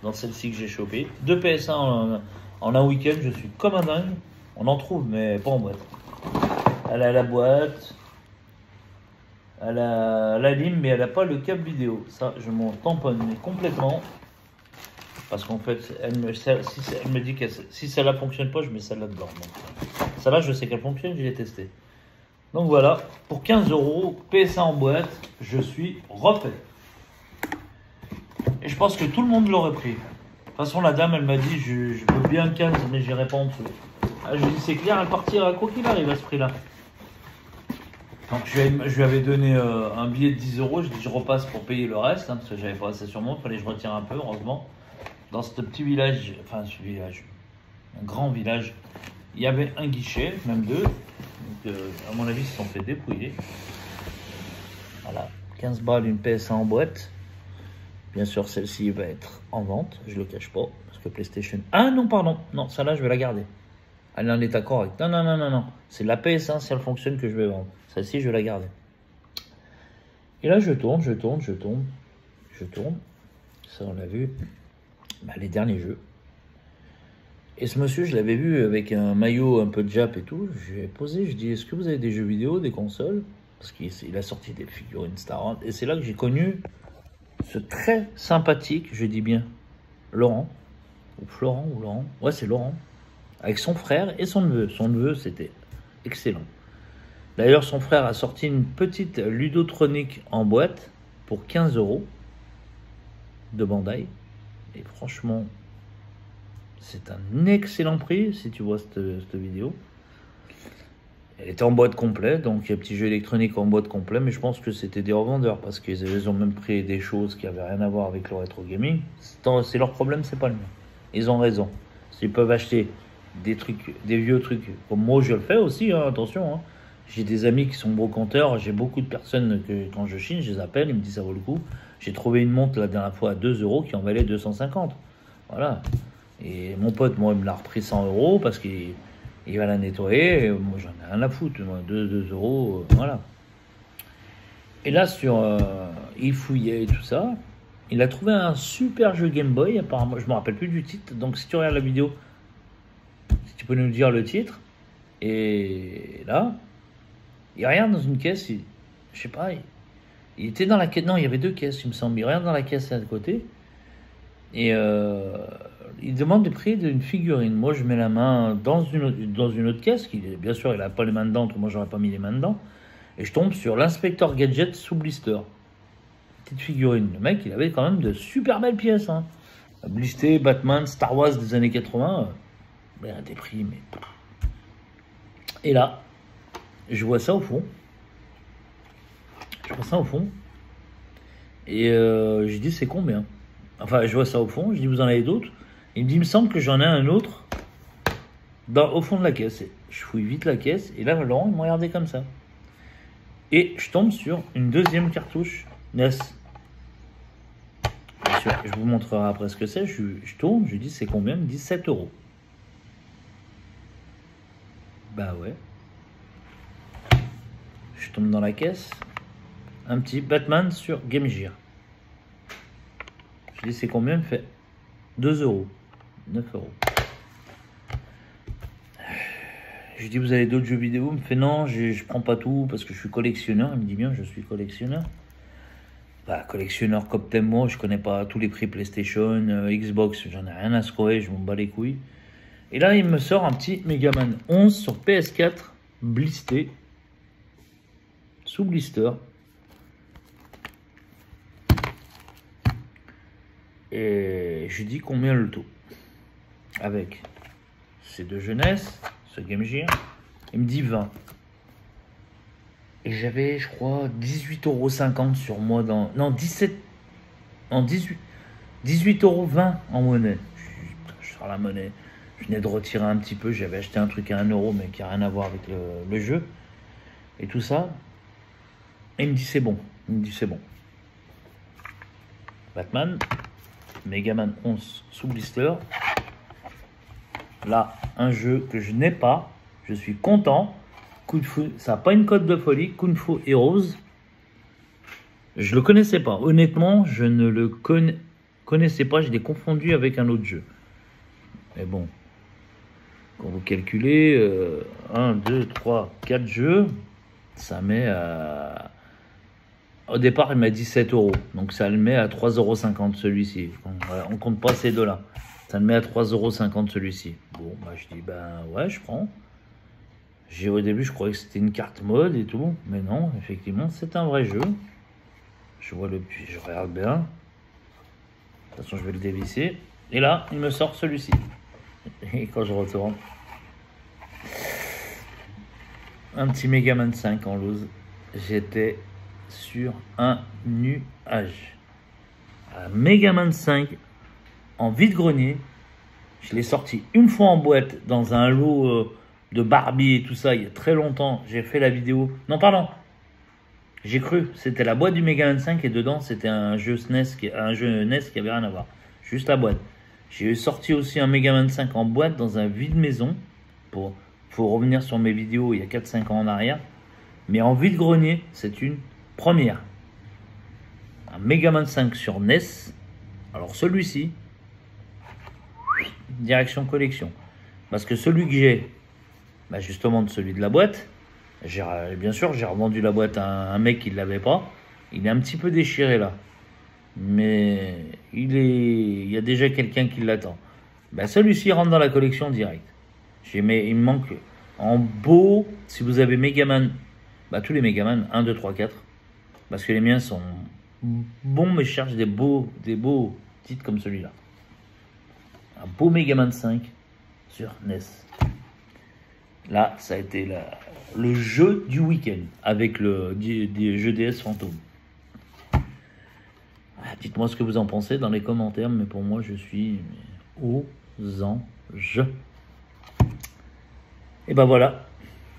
dans celle-ci que j'ai chopée. 2 PS1 en un week-end, je suis comme un dingue. On en trouve, mais pas en boîte. Elle a la boîte. Elle a la lime, mais elle n'a pas le câble vidéo. Ça, je m'en tamponne complètement. Parce qu'en fait, elle me dit que si celle-là ne fonctionne pas, je mets celle-là dedans. Celle-là, je sais qu'elle fonctionne, je l'ai testée. Donc voilà, pour 15 €, PS1 en boîte, je suis refait. Et je pense que tout le monde l'aurait pris. De toute façon, la dame, elle m'a dit, je veux bien 15, mais j'irai pas en dessous. Ah, je lui ai dit, c'est clair, elle partira quoi qu'il arrive à ce prix-là. Donc je lui avais donné un billet de 10 €, je dis je repasse pour payer le reste, hein, parce que j'avais pas assez sur moi, il fallait que je retire un peu, heureusement. Dans ce petit village, enfin ce village, un grand village, il y avait un guichet, même deux. Donc à mon avis, ils se sont fait dépouiller. Voilà, 15 balles, une PS1 en boîte. Bien sûr, celle-ci va être en vente, je le cache pas, parce que PlayStation... Ah non, pardon, non, celle-là, je vais la garder. Elle est en état correct. Non, non, non, non, non. C'est la PS1, si elle fonctionne, que je vais vendre. Celle-ci, je vais la garder. Et là, je tourne. Ça, on l'a vu. Bah, les derniers jeux. Et ce monsieur, je l'avais vu avec un maillot un peu de Jap et tout. Je lui ai posé, je dis, est-ce que vous avez des jeux vidéo, des consoles? Parce qu'il a sorti des figurines Star Wars. Et c'est là que j'ai connu ce très sympathique, je dis bien, Laurent. Ou Florent, ou Laurent. Ouais, c'est Laurent. Avec son frère et son neveu. Son neveu, c'était excellent. D'ailleurs, son frère a sorti une petite ludotronique en boîte pour 15 € de Bandai. Et franchement, c'est un excellent prix si tu vois cette vidéo. Elle était en boîte complète, donc il y a un petit jeu électronique en boîte complète, mais je pense que c'était des revendeurs parce qu'ils ont même pris des choses qui n'avaient rien à voir avec le rétro gaming. C'est leur problème, c'est pas le mien. Ils ont raison. S'ils peuvent acheter des trucs, des vieux trucs, comme moi je le fais aussi, hein, attention. Hein. J'ai des amis qui sont brocanteurs, j'ai beaucoup de personnes que quand je chine, je les appelle, ils me disent ça vaut le coup. J'ai trouvé une montre la dernière fois à 2 € qui en valait 250. Voilà. Et mon pote, moi, il me l'a repris 100 € parce qu'il va la nettoyer. Et moi, j'en ai rien à foutre. Moi, 2 €, voilà. Et là, il fouillait et tout ça. Il a trouvé un super jeu Game Boy, apparemment. Je me rappelle plus du titre. Donc, si tu regardes la vidéo, si tu peux nous dire le titre. Et là, il regarde dans une caisse. Je sais pas. Il était dans la caisse. Non, il y avait 2 caisses, il me semble. Il regarde dans la caisse à côté. Et il demande le prix d'une figurine. Moi, je mets la main dans une autre caisse. Bien sûr, il n'a pas les mains dedans. Moi, j'aurais pas mis les mains dedans. Et je tombe sur l'inspecteur Gadget sous blister. Petite figurine. Le mec, il avait quand même de super belles pièces. Hein. Blister, Batman, Star Wars des années 80. Il a des prix, mais... Et là, je vois ça au fond. Et je dis, c'est combien? Enfin, je vois ça au fond. Je dis, vous en avez d'autres? Il me dit, il me semble que j'en ai un autre au fond de la caisse. Et je fouille vite la caisse. Et là, Laurent, il m'a regardé comme ça. Et je tombe sur une deuxième cartouche NES. Bien sûr, je vous montrerai après ce que c'est. Je tourne, je lui dis, c'est combien? Il me dit 7 €. Bah ouais. Je tombe dans la caisse. Un petit Batman sur Game Gear. Je dis c'est combien? Il me fait 2 €. 9 €. Je lui dis vous avez d'autres jeux vidéo? Il me fait non, je prends pas tout parce que je suis collectionneur. Il me dit bien je suis collectionneur. Bah, collectionneur comme t'aimes moi, je connais pas tous les prix PlayStation, Xbox, j'en ai rien à secouer, je m'en bats les couilles. Et là, il me sort un petit Megaman 11 sur PS4, blisté, sous blister. Et je lui dis combien le tout. Avec ces deux jeunesses, ce Game Gear, il me dit 20. Et j'avais, je crois, 18,50 € sur moi dans... Non, 17... Non, 18,20 € en monnaie. Je sors la monnaie. Je venais de retirer un petit peu. J'avais acheté un truc à 1 € mais qui n'a rien à voir avec le jeu. Et tout ça. Et il me dit c'est bon. Il me dit c'est bon. Batman. Megaman 11 sous blister. Là, un jeu que je n'ai pas. Je suis content. Kung Fu, ça n'a pas une cote de folie. Kung Fu Heroes. Je le connaissais pas. Honnêtement, je ne le connaissais pas. Je l'ai confondu avec un autre jeu. Mais bon. Quand vous calculez 1, 2, 3, 4 jeux, ça met à... Au départ, il m'a dit 7 €. Donc ça le met à 3,50 € celui-ci. On compte pas ces deux-là. Ça le met à 3,50 € celui-ci. Bon, bah, je dis, ben ouais, je prends. Au début, je croyais que c'était une carte mode et tout. Mais non, effectivement, c'est un vrai jeu. Je vois le... Je regarde bien. De toute façon, je vais le dévisser. Et là, il me sort celui-ci. Et quand je retourne, un petit Megaman 5 en loose. J'étais sur un nuage. Un Megaman 5 en vide-grenier. Je l'ai sorti une fois en boîte dans un lot de Barbie et tout ça il y a très longtemps. J'ai fait la vidéo. Non, pardon. J'ai cru. C'était la boîte du Megaman 5 et dedans c'était un jeu SNES qui avait rien à voir. Juste la boîte. J'ai sorti aussi un Megaman 5 en boîte dans un vide-maison. Pour revenir sur mes vidéos il y a 4-5 ans en arrière. Mais en vide-grenier, c'est une première. Un Megaman 5 sur NES. Alors celui-ci, direction collection. Parce que celui que j'ai, bah justement de celui de la boîte, bien sûr j'ai revendu la boîte à un mec qui ne l'avait pas. Il est un petit peu déchiré là. Mais il y a déjà quelqu'un qui l'attend. Bah celui-ci rentre dans la collection direct. Il me manque en beau, si vous avez Megaman, bah tous les Megaman, 1, 2, 3, 4. Parce que les miens sont bons, mais je cherche des beaux titres comme celui-là. Un beau Megaman 5 sur NES. Là, ça a été le jeu du week-end avec le jeu DS Fantôme. Dites-moi ce que vous en pensez dans les commentaires, mais pour moi, je suis aux anges. Et ben voilà,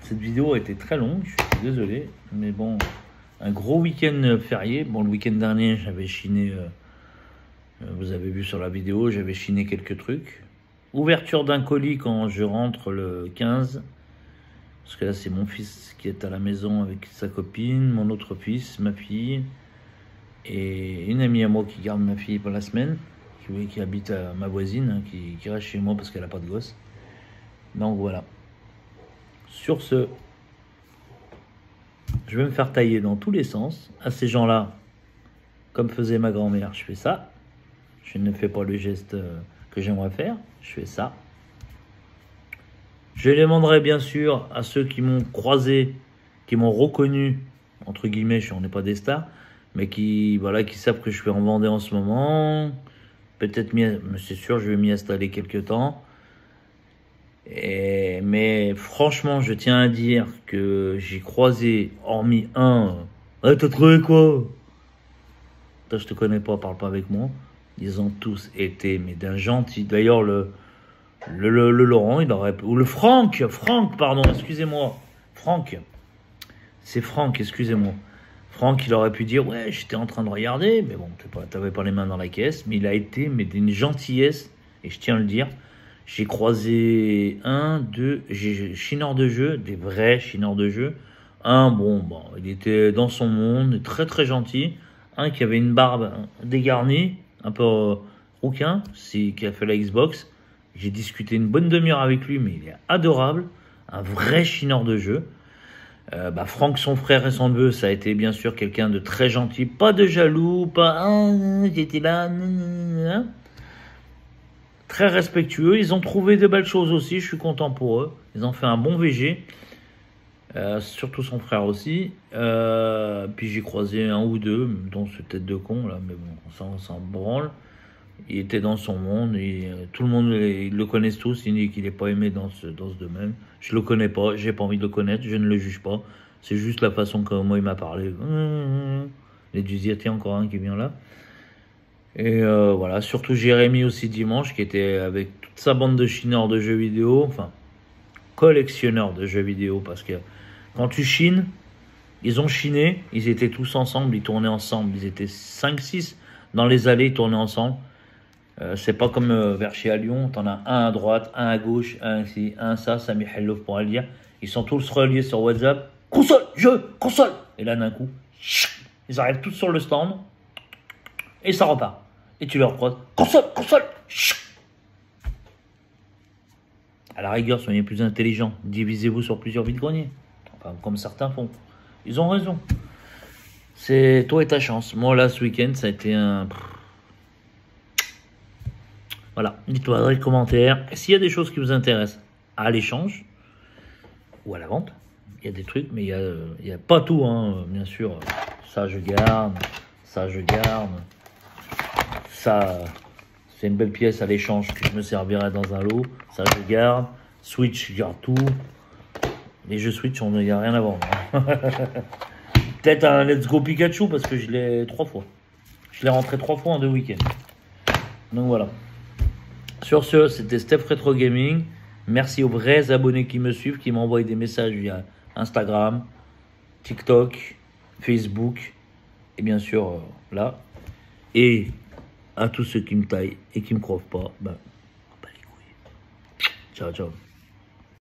cette vidéo a été très longue, je suis désolé, mais bon, un gros week-end férié. Bon, le week-end dernier, j'avais chiné, vous avez vu sur la vidéo, j'avais chiné quelques trucs. Ouverture d'un colis quand je rentre le 15, parce que là, c'est mon fils qui est à la maison avec sa copine, mon autre fils, ma fille, et une amie à moi qui garde ma fille pour la semaine, qui habite à ma voisine, hein, qui reste chez moi parce qu'elle n'a pas de gosse. Donc voilà. Sur ce, je vais me faire tailler dans tous les sens. À ces gens-là, comme faisait ma grand-mère, je fais ça. Je ne fais pas le geste que j'aimerais faire. Je fais ça. Je demanderai bien sûr à ceux qui m'ont croisé, qui m'ont reconnu, entre guillemets, on n'est pas des stars, mais qui savent que je fais en Vendée en ce moment. Peut-être, c'est sûr, je vais m'y installer quelques temps. Mais franchement, je tiens à dire que j'ai croisé, hormis un, t'as trouvé quoi? Toi, je te connais pas, parle pas avec moi. Ils ont tous été, mais d'un gentil. D'ailleurs, le Laurent, il aurait, ou le Franck, pardon, excusez-moi, Franck, c'est Franck, excusez-moi. Franck, il aurait pu dire, ouais, j'étais en train de regarder, mais bon, t'avais pas les mains dans la caisse, mais il a été, mais d'une gentillesse, et je tiens à le dire. J'ai croisé j'ai chineurs de jeu, des vrais chineurs de jeu. Bon, il était dans son monde, très très gentil. Un qui avait une barbe dégarnie, un peu rouquin, qui a fait la Xbox. J'ai discuté une bonne demi-heure avec lui, mais il est adorable. Un vrai chineur de jeu. Franck, son frère et son neveu, ça a été bien sûr quelqu'un de très gentil, pas de jaloux, pas j'étais là, très respectueux. Ils ont trouvé de belles choses aussi, je suis content pour eux. Ils ont fait un bon VG, surtout son frère aussi. Puis j'ai croisé un ou deux, dont ce tête de con là, mais bon, on s'en branle. Il était dans son monde et tout le monde ils le connaissent tous. Il dit qu'il n'est pas aimé dans ce domaine. Je le connais pas, j'ai pas envie de le connaître, je ne le juge pas. C'est juste la façon comment il m'a parlé. Les Duzier, tiens, encore un qui vient là. Et voilà, surtout Jérémy aussi dimanche, qui était avec toute sa bande de chineurs de jeux vidéo, enfin collectionneurs de jeux vidéo, parce que quand tu chines, ils ont chiné, ils étaient tous ensemble, ils tournaient ensemble, ils étaient 5-6 dans les allées, ils tournaient ensemble. C'est pas comme vers chez à Lyon, t'en as un à droite, un à gauche, un ici, un ça, Sami Hellof pour lire. Ils sont tous reliés sur WhatsApp. Console, jeu, console. Et là d'un coup, ils arrivent tous sur le stand et ça repart. Et tu leur croises. Console, console. À la rigueur, soyez plus intelligents. Divisez-vous sur plusieurs vides-greniers. Enfin, comme certains font. Ils ont raison. C'est toi et ta chance. Moi là, ce week-end, ça a été un... Voilà, dites-moi dans les commentaires s'il y a des choses qui vous intéressent à l'échange ou à la vente. Il y a des trucs, mais il y a pas tout, hein, bien sûr. Ça, je garde. Ça, je garde. Ça, c'est une belle pièce à l'échange que je me servirai dans un lot. Ça, je garde. Switch, je garde tout. Les jeux Switch, il n'y a rien à vendre. Peut-être un Let's Go Pikachu parce que je l'ai 3 fois. Je l'ai rentré 3 fois en 2 week-ends. Donc voilà. Sur ce, c'était Steph Retro Gaming. Merci aux vrais abonnés qui me suivent, qui m'envoient des messages via Instagram, TikTok, Facebook, et bien sûr là. Et à tous ceux qui me taillent et qui me croient pas, ben, pas les couilles. Ciao, ciao.